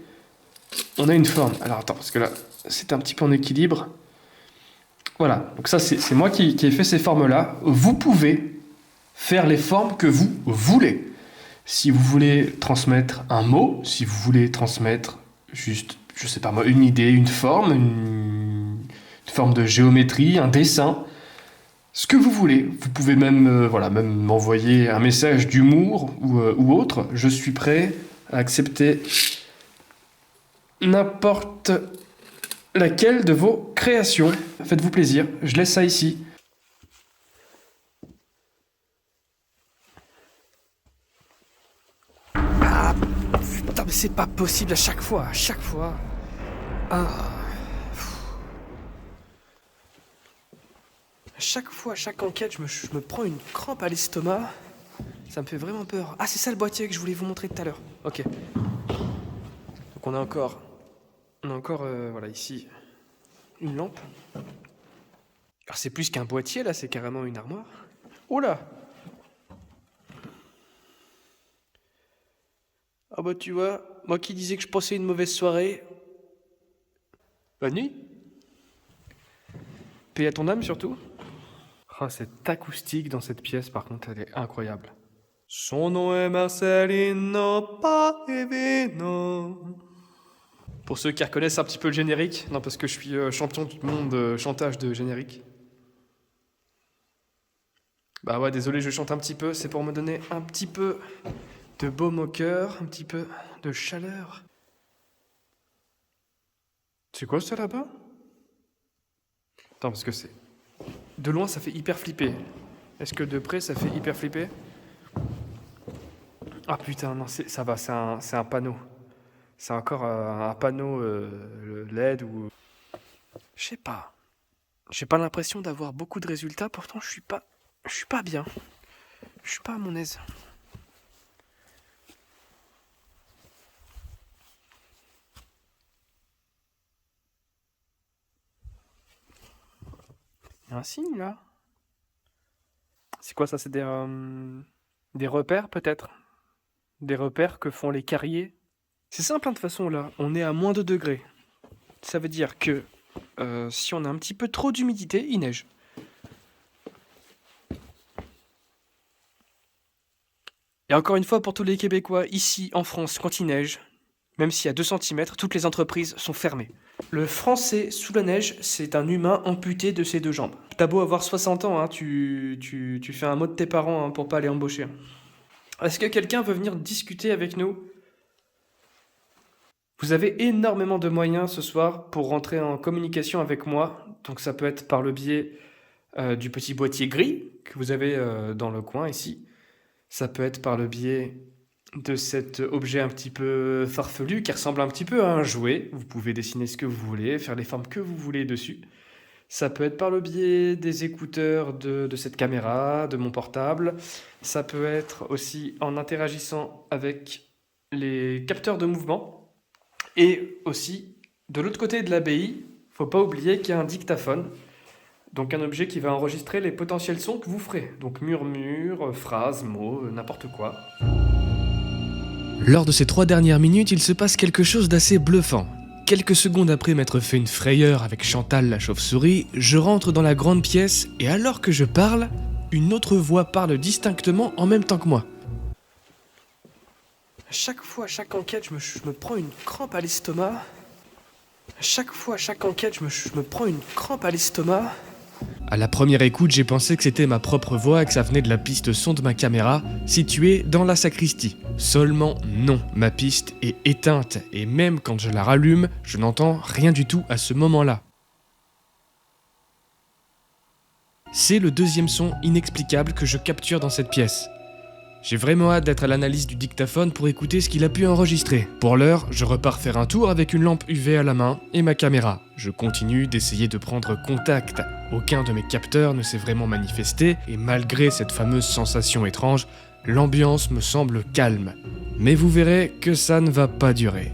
on a une forme. Alors attends, parce que là, c'est un petit peu en équilibre. Voilà, donc ça c'est moi qui ai fait ces formes-là. Vous pouvez faire les formes que vous voulez. Si vous voulez transmettre un mot, si vous voulez transmettre juste, je sais pas moi, une idée, une forme, une forme de géométrie, un dessin, ce que vous voulez. Vous pouvez même m'envoyer un message d'humour ou autre. Je suis prêt à accepter n'importe laquelle de vos créations. Faites-vous plaisir. Je laisse ça ici. Ah, putain, mais c'est pas possible à chaque fois. Ah. À chaque fois, à chaque enquête, je me prends une crampe à l'estomac. Ça me fait vraiment peur. Ah, c'est ça le boîtier que je voulais vous montrer tout à l'heure. Ok. Donc on a encore voilà, ici, une lampe. Alors c'est plus qu'un boîtier, là, c'est carrément une armoire. Oh là! Ah bah tu vois, moi qui disais que je passais une mauvaise soirée. Bonne nuit. Paix à ton âme surtout. Oh, cette acoustique dans cette pièce, par contre, elle est incroyable. Son nom est Marcelino Paevino. Pour ceux qui reconnaissent un petit peu le générique, non, parce que je suis champion du monde chantage de générique. Bah ouais, désolé, je chante un petit peu, c'est pour me donner un petit peu de baume au cœur, un petit peu de chaleur. C'est quoi ça là-bas? Attends, parce que c'est... De loin, ça fait hyper flipper. Est-ce que de près, ça fait hyper flipper? Ah putain, non, ça va, c'est un panneau. C'est encore un panneau LED ou... Je sais pas. J'ai pas l'impression d'avoir beaucoup de résultats, pourtant je suis pas bien. Je suis pas à mon aise. Il y a un signe là. C'est quoi ça? C'est des repères peut-être? Des repères que font les carriers? C'est simple hein, de toute façon là, on est à moins 2 degrés. Ça veut dire que si on a un petit peu trop d'humidité, il neige. Et encore une fois, pour tous les Québécois, ici en France, quand il neige, même s'il y a 2 centimètres, toutes les entreprises sont fermées. Le français sous la neige, c'est un humain amputé de ses 2 jambes. T'as beau avoir 60 ans, hein, tu fais un mot de tes parents hein, pour pas aller embaucher. Est-ce que quelqu'un veut venir discuter avec nous? Vous avez énormément de moyens ce soir pour rentrer en communication avec moi. Donc ça peut être par le biais du petit boîtier gris que vous avez dans le coin ici. Ça peut être par le biais de cet objet un petit peu farfelu qui ressemble un petit peu à un jouet. Vous pouvez dessiner ce que vous voulez, faire les formes que vous voulez dessus. Ça peut être par le biais des écouteurs de cette caméra, de mon portable. Ça peut être aussi en interagissant avec les capteurs de mouvement. Et aussi, de l'autre côté de l'ABI, faut pas oublier qu'il y a un dictaphone. Donc un objet qui va enregistrer les potentiels sons que vous ferez. Donc murmures, phrases, mots, n'importe quoi. Lors de ces 3 dernières minutes, il se passe quelque chose d'assez bluffant. Quelques secondes après m'être fait une frayeur avec Chantal la chauve-souris, je rentre dans la grande pièce et alors que je parle, une autre voix parle distinctement en même temps que moi. À chaque fois, à chaque enquête, je me prends une crampe à l'estomac. À chaque fois, à chaque enquête, je me prends une crampe à l'estomac. À la première écoute, j'ai pensé que c'était ma propre voix et que ça venait de la piste son de ma caméra, située dans la sacristie. Seulement non, ma piste est éteinte et même quand je la rallume, je n'entends rien du tout à ce moment-là. C'est le deuxième son inexplicable que je capture dans cette pièce. J'ai vraiment hâte d'être à l'analyse du dictaphone pour écouter ce qu'il a pu enregistrer. Pour l'heure, je repars faire un tour avec une lampe UV à la main et ma caméra. Je continue d'essayer de prendre contact. Aucun de mes capteurs ne s'est vraiment manifesté et malgré cette fameuse sensation étrange, l'ambiance me semble calme. Mais vous verrez que ça ne va pas durer.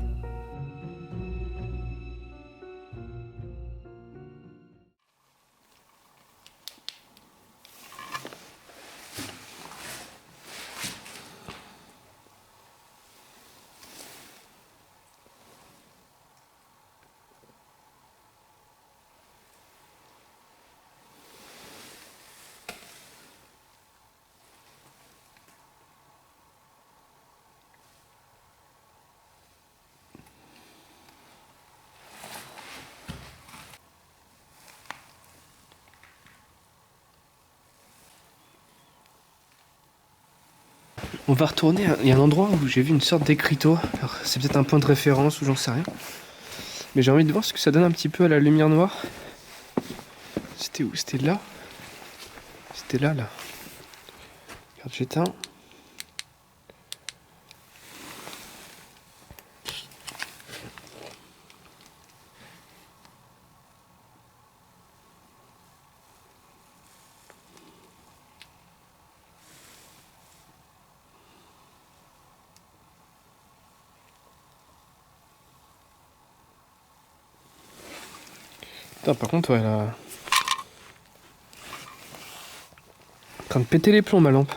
On va retourner, il y a un endroit où j'ai vu une sorte d'écriteau. Alors c'est peut-être un point de référence ou j'en sais rien. Mais j'ai envie de voir ce que ça donne un petit peu à la lumière noire. C'était où? C'était là? C'était là. Regarde, j'éteins. Putain, par contre, ouais, elle a... en train de péter les plombs, ma lampe.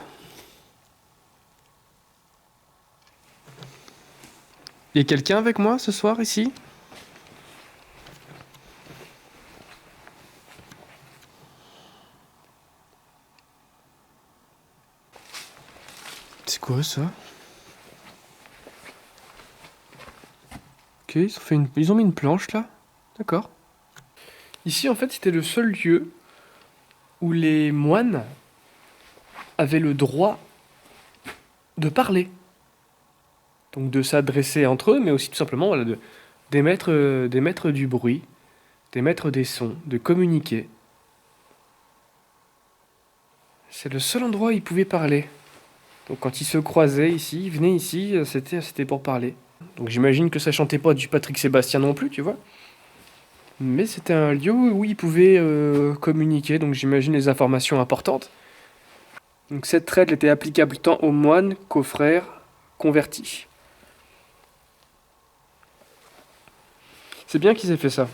Y a quelqu'un avec moi ce soir ici? C'est quoi ça? Ok, ils ont mis une planche là. D'accord. Ici, en fait, c'était le seul lieu où les moines avaient le droit de parler. Donc de s'adresser entre eux, mais aussi tout simplement voilà, d'émettre du bruit, d'émettre des sons, de communiquer. C'est le seul endroit où ils pouvaient parler. Donc quand ils se croisaient ici, ils venaient ici, c'était pour parler. Donc j'imagine que ça chantait pas du Patrick Sébastien non plus, tu vois. Mais c'était un lieu où ils pouvaient communiquer, donc j'imagine les informations importantes. Donc cette règle était applicable tant aux moines qu'aux frères convertis. C'est bien qu'ils aient fait ça.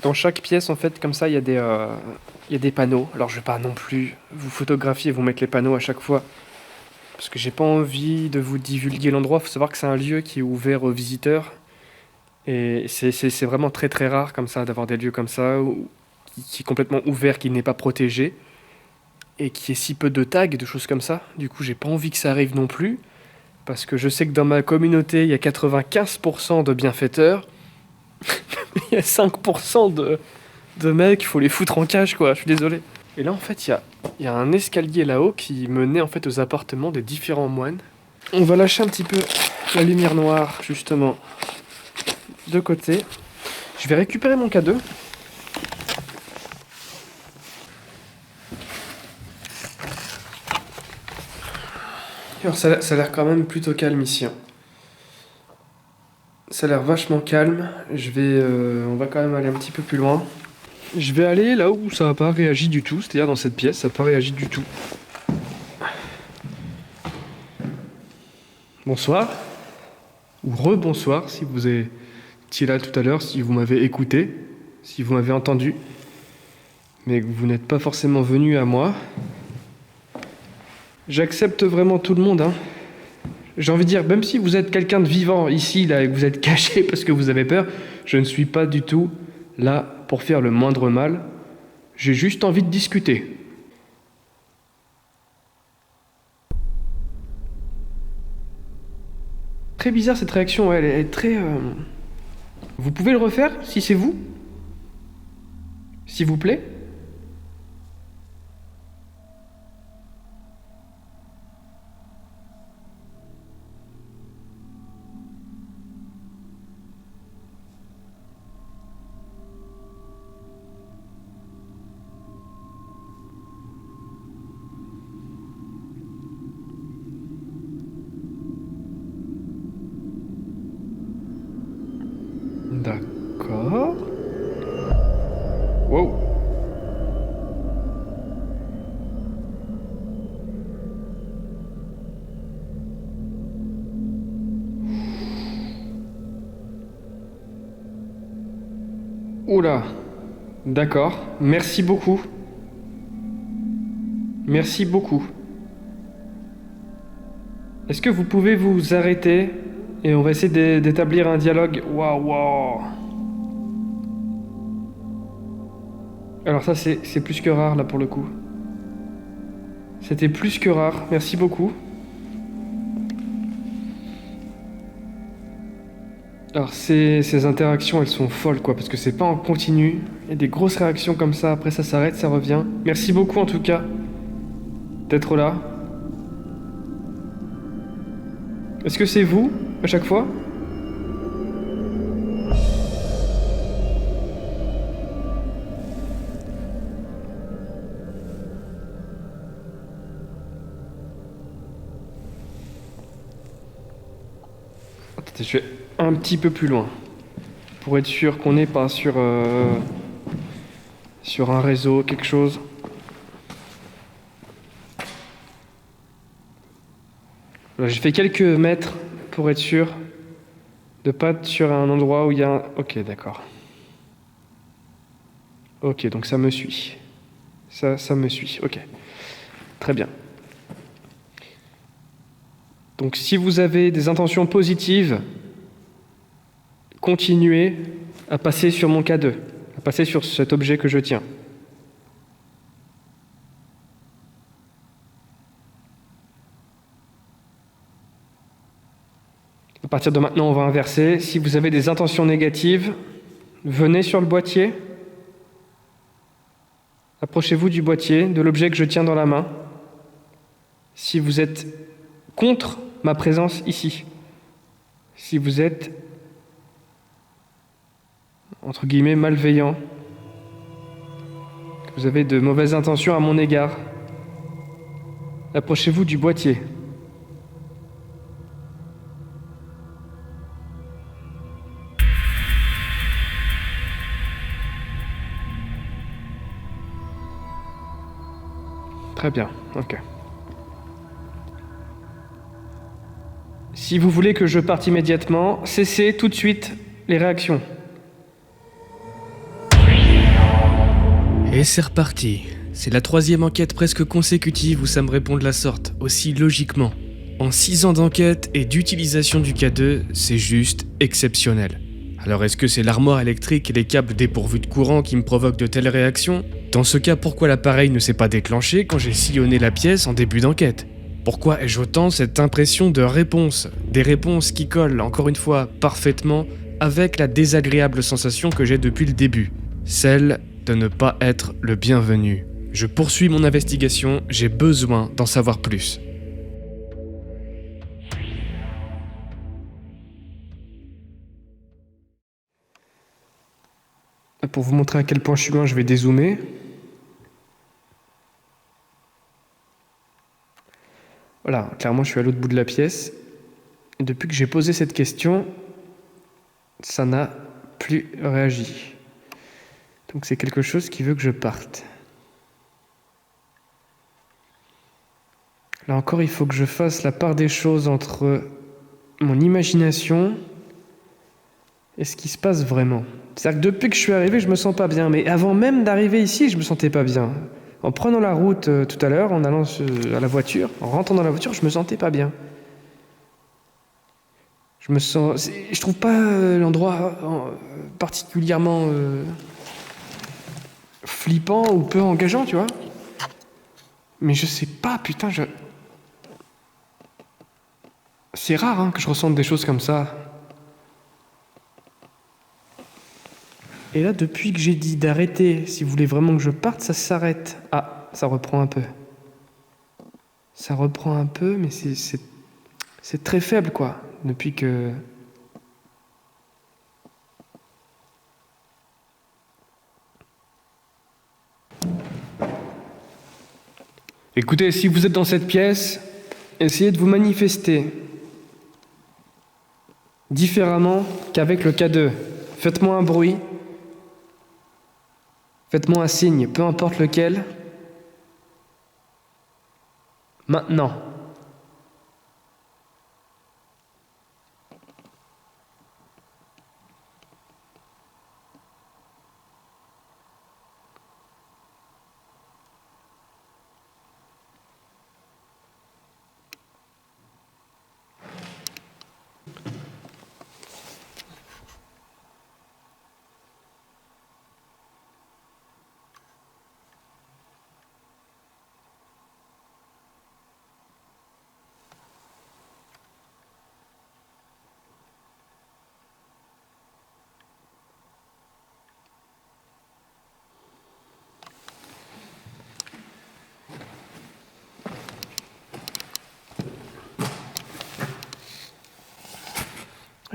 Dans chaque pièce, en fait, comme ça, il y a des panneaux. Alors je vais pas non plus vous photographier et vous mettre les panneaux à chaque fois. Parce que j'ai pas envie de vous divulguer l'endroit. Faut savoir que c'est un lieu qui est ouvert aux visiteurs. Et c'est vraiment très très rare comme ça, d'avoir des lieux comme ça, qui est complètement ouvert, qui n'est pas protégé. Et qui est si peu de tags, de choses comme ça. Du coup, j'ai pas envie que ça arrive non plus. Parce que je sais que dans ma communauté, il y a 95% de bienfaiteurs. Il y a 5% de mecs, il faut les foutre en cage, quoi. Je suis désolé. Et là, en fait, il y a un escalier là-haut qui menait en fait aux appartements des différents moines. On va lâcher un petit peu la lumière noire, justement, de côté. Je vais récupérer mon cadeau. Alors, ça a l'air quand même plutôt calme ici, hein. Ça a l'air vachement calme. On va quand même aller un petit peu plus loin. Je vais aller là où ça n'a pas réagi du tout, c'est-à-dire dans cette pièce, ça n'a pas réagi du tout. Bonsoir. Ou rebonsoir si vous étiez là tout à l'heure, si vous m'avez écouté, si vous m'avez entendu, mais que vous n'êtes pas forcément venu à moi. J'accepte vraiment tout le monde, hein. J'ai envie de dire, même si vous êtes quelqu'un de vivant ici, là, et que vous êtes caché parce que vous avez peur, je ne suis pas du tout là pour faire le moindre mal. J'ai juste envie de discuter. Très bizarre cette réaction, ouais, elle est très... Vous pouvez le refaire, si c'est vous? S'il vous plaît? D'accord. Wow. Oula. D'accord. Merci beaucoup. Merci beaucoup. Est-ce que vous pouvez vous arrêter et on va essayer d'établir un dialogue? Waouh, waouh. Alors ça c'est plus que rare là pour le coup. C'était plus que rare, merci beaucoup. Alors ces interactions elles sont folles quoi, parce que c'est pas en continu. Il y a des grosses réactions comme ça, après ça s'arrête, ça revient. Merci beaucoup en tout cas d'être là. Est-ce que c'est vous à chaque fois ? Attendez, je vais un petit peu plus loin pour être sûr qu'on n'est pas sur un réseau, quelque chose. Voilà, j'ai fait quelques mètres pour être sûr de pas être sur un endroit où il y a un... Ok, d'accord. Ok, donc ça me suit. Ça me suit, ok. Très bien. Donc si vous avez des intentions positives, continuez à passer sur mon K2, à passer sur cet objet que je tiens. À partir de maintenant, on va inverser. Si vous avez des intentions négatives, venez sur le boîtier. Approchez-vous du boîtier, de l'objet que je tiens dans la main. Si vous êtes contre ma présence ici, si vous êtes, entre guillemets, malveillant, que vous avez de mauvaises intentions à mon égard, approchez-vous du boîtier. Très bien, ok. Si vous voulez que je parte immédiatement, cessez tout de suite les réactions. Et c'est reparti. C'est la 3e enquête presque consécutive où ça me répond de la sorte, aussi logiquement. En 6 ans d'enquête et d'utilisation du K2, c'est juste exceptionnel. Alors est-ce que c'est l'armoire électrique et les câbles dépourvus de courant qui me provoquent de telles réactions? Dans ce cas, pourquoi l'appareil ne s'est pas déclenché quand j'ai sillonné la pièce en début d'enquête? Pourquoi ai-je autant cette impression de réponse? Des réponses qui collent, encore une fois, parfaitement avec la désagréable sensation que j'ai depuis le début. Celle de ne pas être le bienvenu. Je poursuis mon investigation, j'ai besoin d'en savoir plus. Pour vous montrer à quel point je suis loin, je vais dézoomer. Voilà, clairement je suis à l'autre bout de la pièce. Et depuis que j'ai posé cette question, ça n'a plus réagi. Donc c'est quelque chose qui veut que je parte. Là encore, il faut que je fasse la part des choses entre mon imagination et ce qui se passe vraiment. C'est-à-dire que depuis que je suis arrivé, je me sens pas bien. Mais avant même d'arriver ici, je me sentais pas bien. En prenant la route tout à l'heure, en allant à la voiture, en rentrant dans la voiture, je me sentais pas bien. Je trouve pas l'endroit particulièrement flippant ou peu engageant, tu vois. Mais je sais pas, putain, c'est rare hein, que je ressente des choses comme ça. Et là, depuis que j'ai dit d'arrêter, si vous voulez vraiment que je parte, ça s'arrête. Ah, ça reprend un peu. Ça reprend un peu, mais c'est très faible, quoi. Depuis que... Écoutez, si vous êtes dans cette pièce, essayez de vous manifester différemment qu'avec le K2. Faites-moi un bruit. Faites-moi un signe, peu importe lequel. Maintenant.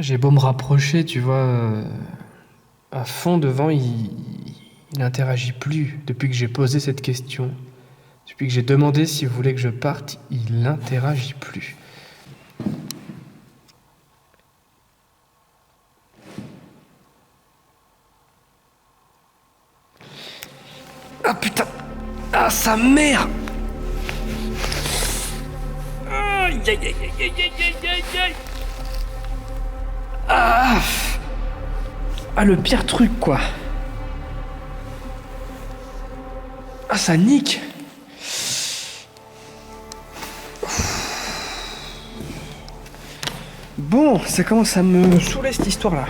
J'ai beau me rapprocher, tu vois, à fond devant, il n'interagit plus depuis que j'ai posé cette question. Depuis que j'ai demandé s'il voulait que je parte, il n'interagit plus. Ah putain! Ah sa mère! Aïe aïe aïe aïe aïe aïe aïe aïe! Ah! Ah le pire truc quoi! Ah ça nique! Bon, ça commence à me saouler cette histoire là.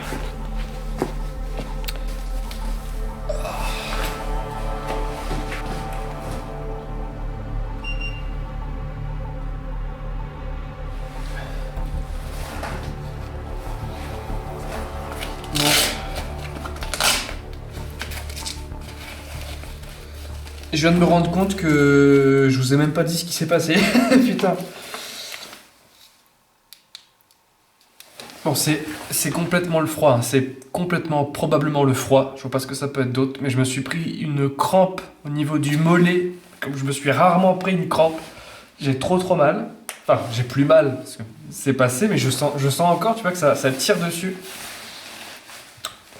Je viens de me rendre compte que je vous ai même pas dit ce qui s'est passé. Putain. Bon, c'est complètement le froid. Hein. C'est complètement, probablement le froid. Je vois pas ce que ça peut être d'autre. Mais je me suis pris une crampe au niveau du mollet. Comme je me suis rarement pris une crampe. J'ai trop mal. Enfin, j'ai plus mal parce que c'est passé. Mais je sens encore, tu vois, que ça tire dessus.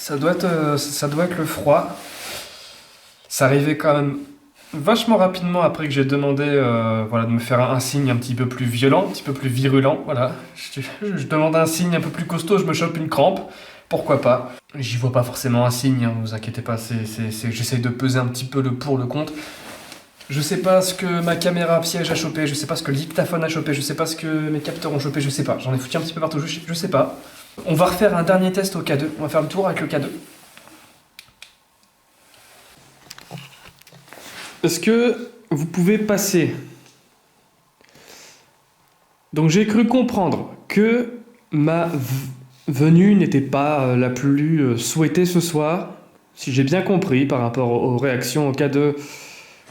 Ça doit être le froid. Ça arrivait quand même vachement rapidement après que j'ai demandé voilà, de me faire un signe un petit peu plus violent, un petit peu plus virulent. Voilà. Je demande un signe un peu plus costaud, je me chope une crampe. Pourquoi pas? J'y vois pas forcément un signe, hein, vous inquiétez pas, j'essaye de peser un petit peu le pour, le contre. Je sais pas ce que ma caméra piège a chopé, je sais pas ce que le dictaphone a chopé, je sais pas ce que mes capteurs ont chopé, je sais pas. J'en ai foutu un petit peu partout, je sais pas. On va refaire un dernier test au K2, on va faire le tour avec le K2. Est-ce que vous pouvez passer? Donc j'ai cru comprendre que ma venue n'était pas la plus souhaitée ce soir, si j'ai bien compris par rapport aux réactions au K2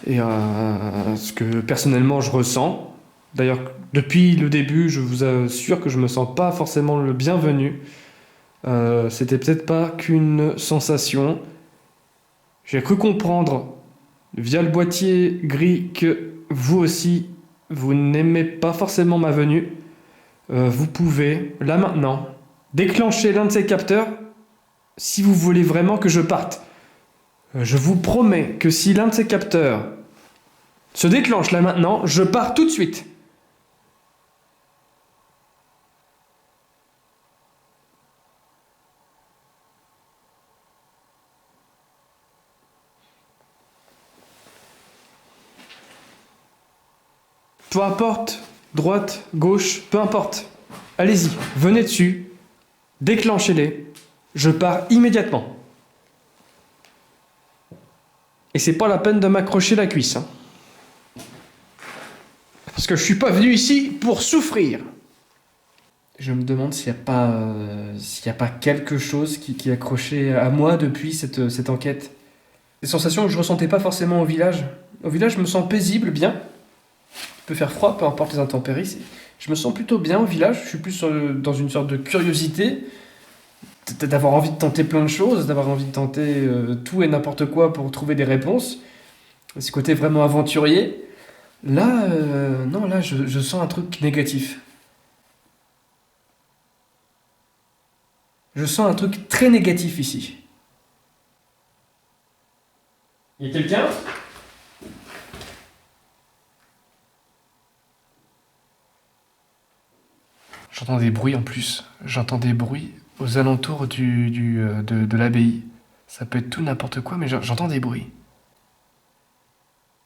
et à ce que personnellement je ressens. D'ailleurs, depuis le début, je vous assure que je me sens pas forcément le bienvenu. C'était peut-être pas qu'une sensation. J'ai cru comprendre via le boîtier gris que vous aussi, vous n'aimez pas forcément ma venue. Vous pouvez, là maintenant, déclencher l'un de ces capteurs si vous voulez vraiment que je parte. Je vous promets que si l'un de ces capteurs se déclenche là maintenant, je pars tout de suite. Peu importe, droite, gauche, peu importe. Allez-y, venez dessus, déclenchez-les, je pars immédiatement. Et c'est pas la peine de m'accrocher la cuisse. Hein. Parce que je suis pas venu ici pour souffrir. Je me demande s'il n'y a pas quelque chose qui est accroché à moi depuis cette enquête. Des sensations que je ressentais pas forcément au village. Au village, je me sens paisible, bien. Il peut faire froid, peu importe les intempéries. Je me sens plutôt bien au village. Je suis plus dans une sorte de curiosité, d'avoir envie de tenter plein de choses, d'avoir envie de tenter tout et n'importe quoi pour trouver des réponses. Ce côté vraiment aventurier. Là, non, là, je sens un truc négatif. Je sens un truc très négatif ici. Y a quelqu'un ? J'entends des bruits en plus. J'entends des bruits aux alentours de l'abbaye. Ça peut être tout n'importe quoi, mais j'entends des bruits.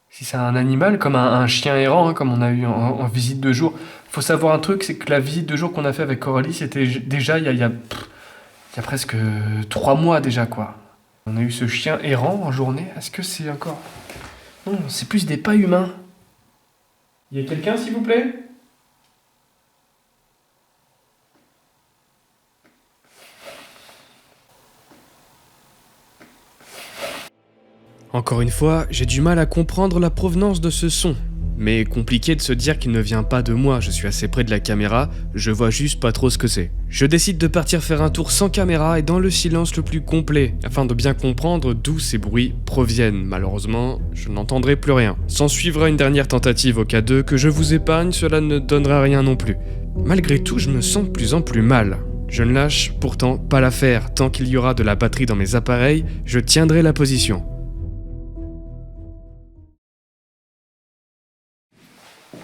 Si c'est un animal, comme un chien errant, hein, comme on a eu en visite de jour. Faut savoir un truc, c'est que la visite de jour qu'on a fait avec Coralie, c'était déjà il y a presque 3 mois déjà, quoi. On a eu ce chien errant en journée. Est-ce que c'est encore... Non, c'est plus des pas humains. Y a quelqu'un, s'il vous plaît ? Encore une fois, j'ai du mal à comprendre la provenance de ce son. Mais compliqué de se dire qu'il ne vient pas de moi, je suis assez près de la caméra, je vois juste pas trop ce que c'est. Je décide de partir faire un tour sans caméra et dans le silence le plus complet, afin de bien comprendre d'où ces bruits proviennent. Malheureusement, je n'entendrai plus rien. S'en suivra une dernière tentative au cas 2 que je vous épargne, cela ne donnera rien non plus. Malgré tout, je me sens de plus en plus mal. Je ne lâche pourtant pas l'affaire, tant qu'il y aura de la batterie dans mes appareils, je tiendrai la position.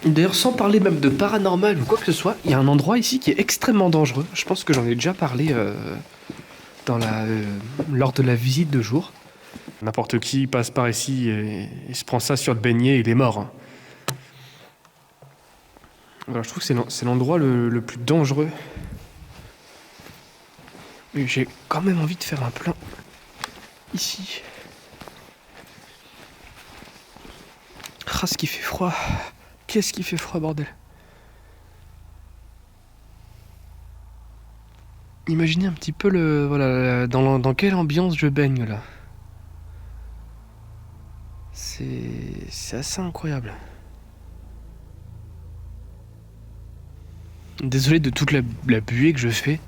D'ailleurs, sans parler même de paranormal ou quoi que ce soit, il y a un endroit ici qui est extrêmement dangereux. Je pense que j'en ai déjà parlé lors de la visite de jour. N'importe qui passe par ici et se prend ça sur le beignet, il est mort. Hein. Alors, je trouve que c'est l'endroit le plus dangereux. Et j'ai quand même envie de faire un plein ici. Ah, ce qui fait froid. Qu'est-ce qui fait froid, bordel. Imaginez un petit peu dans quelle ambiance je baigne là. C'est assez incroyable. Désolé de toute la buée que je fais.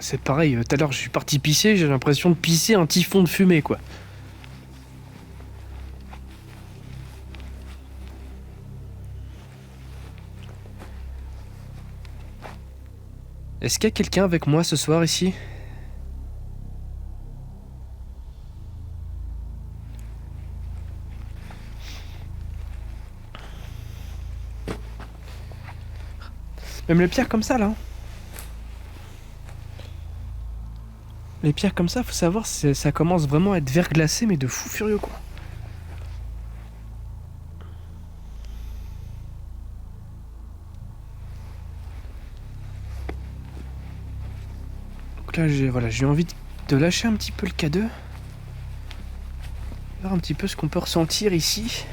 C'est pareil, tout à l'heure je suis parti pisser, j'ai l'impression de pisser un typhon de fumée quoi. Est-ce qu'il y a quelqu'un avec moi ce soir ici? Même les pierres comme ça là. Les pierres comme ça, faut savoir, ça commence vraiment à être verglacé, mais de fou furieux quoi. Donc là, j'ai envie de lâcher un petit peu le K2. Voir un petit peu ce qu'on peut ressentir ici.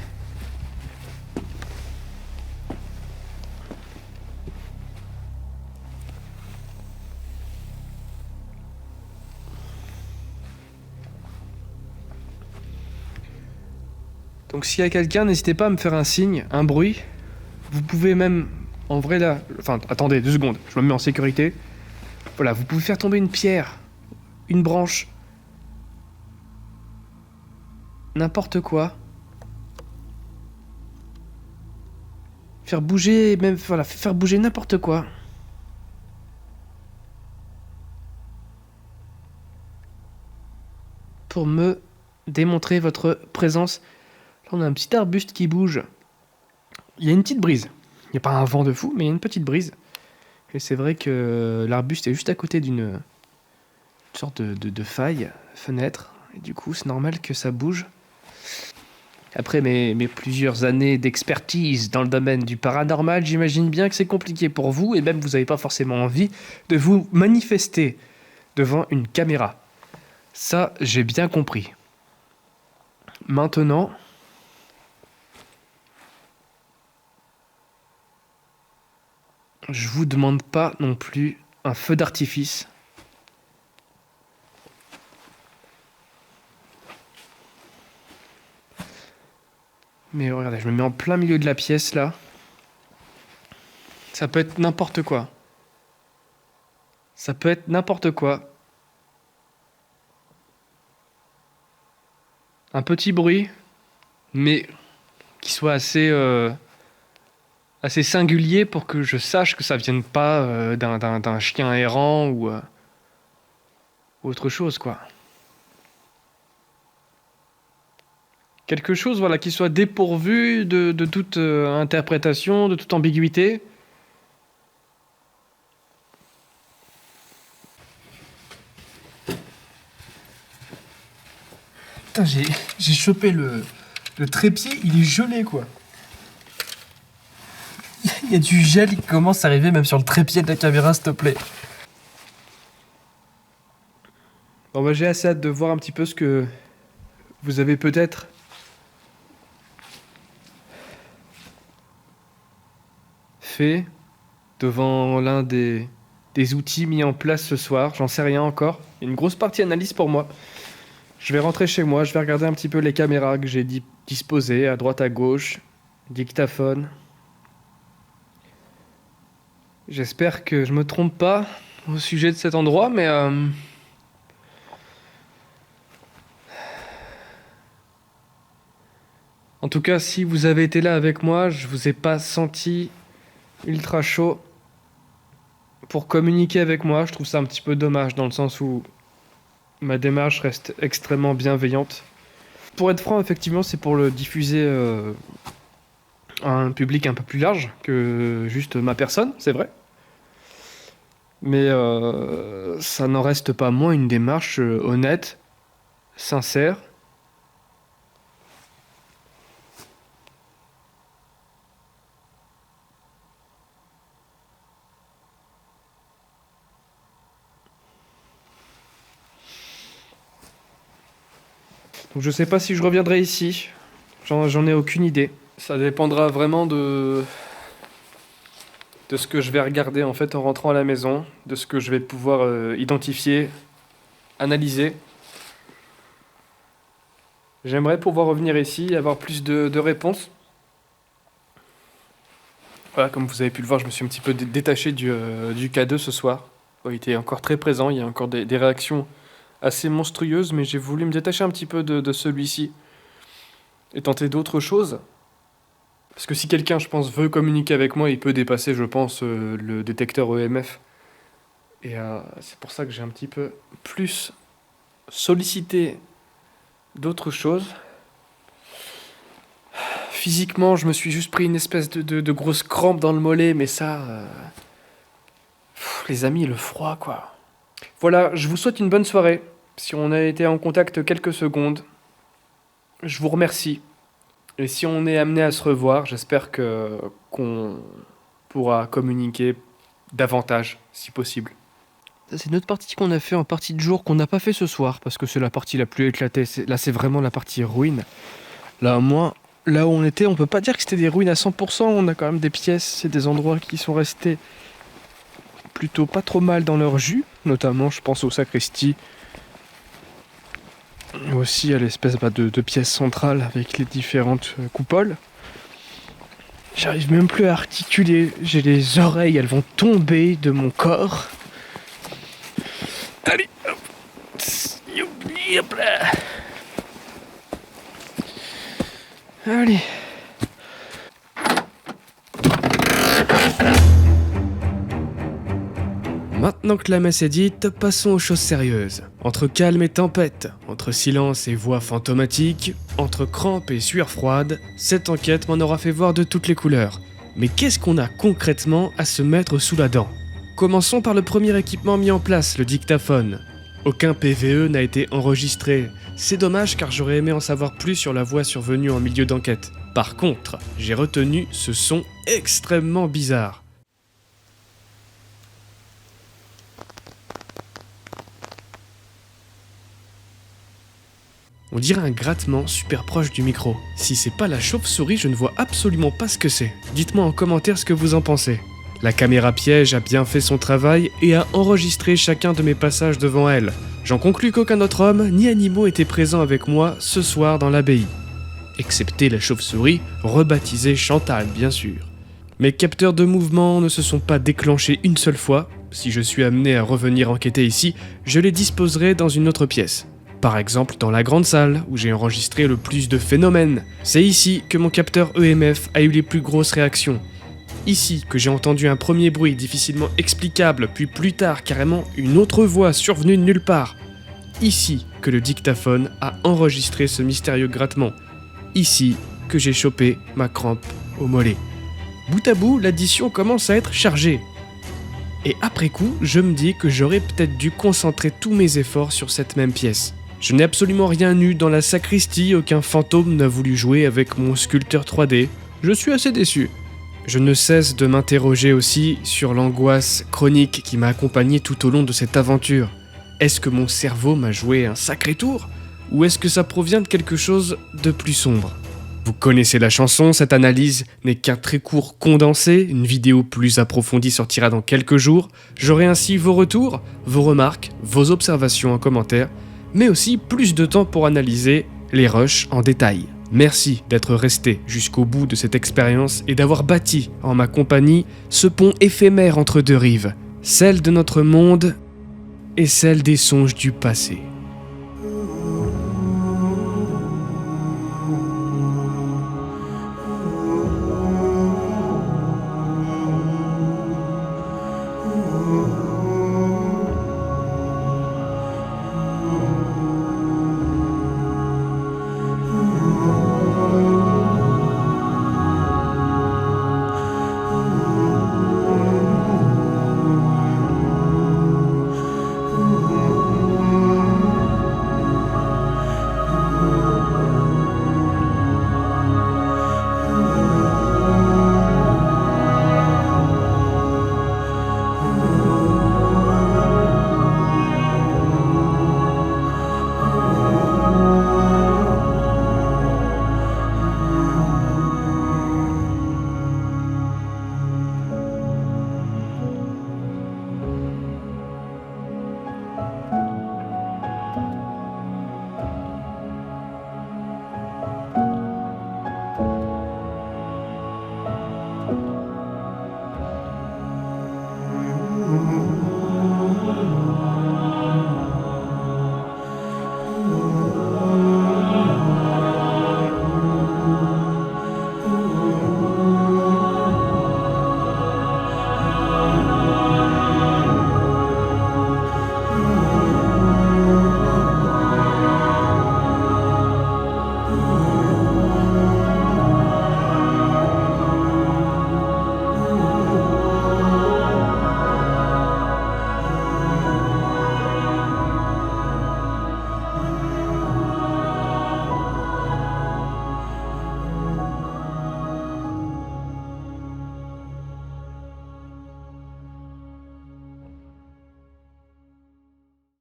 Donc s'il y a quelqu'un, n'hésitez pas à me faire un signe, un bruit. Vous pouvez même, en vrai là... Enfin, attendez, 2 secondes, je me mets en sécurité. Voilà, vous pouvez faire tomber une pierre, une branche. N'importe quoi. Faire bouger, même... Voilà, faire bouger n'importe quoi. Pour me démontrer votre présence. Là, on a un petit arbuste qui bouge. Il y a une petite brise. Il n'y a pas un vent de fou, mais il y a une petite brise. Et c'est vrai que l'arbuste est juste à côté d'une sorte de faille, fenêtre. Et du coup, c'est normal que ça bouge. Après mes plusieurs années d'expertise dans le domaine du paranormal, j'imagine bien que c'est compliqué pour vous, et même vous n'avez pas forcément envie de vous manifester devant une caméra. Ça, j'ai bien compris. Maintenant... je vous demande pas non plus un feu d'artifice. Mais regardez, je me mets en plein milieu de la pièce là. Ça peut être n'importe quoi. Ça peut être n'importe quoi. Un petit bruit, mais qui soit assez singulier pour que je sache que ça vienne pas d'un chien errant ou autre chose, quoi. Quelque chose, voilà, qui soit dépourvu de toute interprétation, de toute ambiguïté. Putain, j'ai chopé le trépied, il est gelé quoi. Il y a du gel qui commence à arriver même sur le trépied de la caméra, s'il te plaît. Bon bah j'ai assez hâte de voir un petit peu ce que vous avez peut-être fait devant l'un des outils mis en place ce soir. J'en sais rien encore. Il y a une grosse partie analyse pour moi. Je vais rentrer chez moi, je vais regarder un petit peu les caméras que j'ai disposées à droite à gauche, dictaphone. J'espère que je me trompe pas au sujet de cet endroit, mais en tout cas, si vous avez été là avec moi, je vous ai pas senti ultra chaud pour communiquer avec moi. Je trouve ça un petit peu dommage dans le sens où ma démarche reste extrêmement bienveillante. Pour être franc, effectivement, c'est pour le diffuser à un public un peu plus large que juste ma personne, c'est vrai. Mais ça n'en reste pas moins une démarche honnête, sincère. Donc je sais pas si je reviendrai ici. J'en ai aucune idée. Ça dépendra vraiment de ce que je vais regarder en fait en rentrant à la maison, de ce que je vais pouvoir identifier, analyser. J'aimerais pouvoir revenir ici et avoir plus de réponses. Voilà, comme vous avez pu le voir, je me suis un petit peu détaché du K2 ce soir. Il était encore très présent, il y a encore des réactions assez monstrueuses, mais j'ai voulu me détacher un petit peu de celui-ci et tenter d'autres choses. Parce que si quelqu'un, je pense, veut communiquer avec moi, il peut dépasser, je pense, le détecteur EMF. Et c'est pour ça que j'ai un petit peu plus sollicité d'autres choses. Physiquement, je me suis juste pris une espèce de grosse crampe dans le mollet, mais ça... les amis, le froid, quoi. Voilà, je vous souhaite une bonne soirée. Si on a été en contact quelques secondes, je vous remercie. Et si on est amené à se revoir, j'espère qu'on pourra communiquer davantage, si possible. C'est notre partie qu'on a fait en partie de jour, qu'on n'a pas fait ce soir, parce que c'est la partie la plus éclatée. Là, c'est vraiment la partie ruine. Là, au moins, là où on était, on peut pas dire que c'était des ruines à 100%. On a quand même des pièces, c'est des endroits qui sont restés plutôt pas trop mal dans leur jus. Notamment, je pense aux sacristies. Et aussi à l'espèce de pièce centrale avec les différentes coupoles. J'arrive même plus à articuler. J'ai les oreilles, elles vont tomber de mon corps. Allez, hop. Hop là. Allez. Maintenant que la messe est dite, passons aux choses sérieuses. Entre calme et tempête, entre silence et voix fantomatiques, entre crampes et sueur froide, cette enquête m'en aura fait voir de toutes les couleurs. Mais qu'est-ce qu'on a concrètement à se mettre sous la dent ? Commençons par le premier équipement mis en place, le dictaphone. Aucun PVE n'a été enregistré. C'est dommage car j'aurais aimé en savoir plus sur la voix survenue en milieu d'enquête. Par contre, j'ai retenu ce son extrêmement bizarre. On dirait un grattement super proche du micro. Si c'est pas la chauve-souris, je ne vois absolument pas ce que c'est. Dites-moi en commentaire ce que vous en pensez. La caméra piège a bien fait son travail et a enregistré chacun de mes passages devant elle. J'en conclus qu'aucun autre homme ni animaux était présent avec moi ce soir dans l'abbaye. Excepté la chauve-souris, rebaptisée Chantal bien sûr. Mes capteurs de mouvement ne se sont pas déclenchés une seule fois. Si je suis amené à revenir enquêter ici, je les disposerai dans une autre pièce. Par exemple dans la grande salle où j'ai enregistré le plus de phénomènes. C'est ici que mon capteur EMF a eu les plus grosses réactions. Ici que j'ai entendu un premier bruit difficilement explicable, puis plus tard carrément une autre voix survenue de nulle part. Ici que le dictaphone a enregistré ce mystérieux grattement. Ici que j'ai chopé ma crampe au mollet. Bout à bout, l'addition commence à être chargée. Et après coup, je me dis que j'aurais peut-être dû concentrer tous mes efforts sur cette même pièce. Je n'ai absolument rien eu dans la sacristie, aucun fantôme n'a voulu jouer avec mon sculpteur 3D. Je suis assez déçu. Je ne cesse de m'interroger aussi sur l'angoisse chronique qui m'a accompagné tout au long de cette aventure. Est-ce que mon cerveau m'a joué un sacré tour ? Ou est-ce que ça provient de quelque chose de plus sombre ? Vous connaissez la chanson, cette analyse n'est qu'un très court condensé, une vidéo plus approfondie sortira dans quelques jours. J'aurai ainsi vos retours, vos remarques, vos observations en commentaire, mais aussi plus de temps pour analyser les rushs en détail. Merci d'être resté jusqu'au bout de cette expérience et d'avoir bâti en ma compagnie ce pont éphémère entre deux rives, celle de notre monde et celle des songes du passé.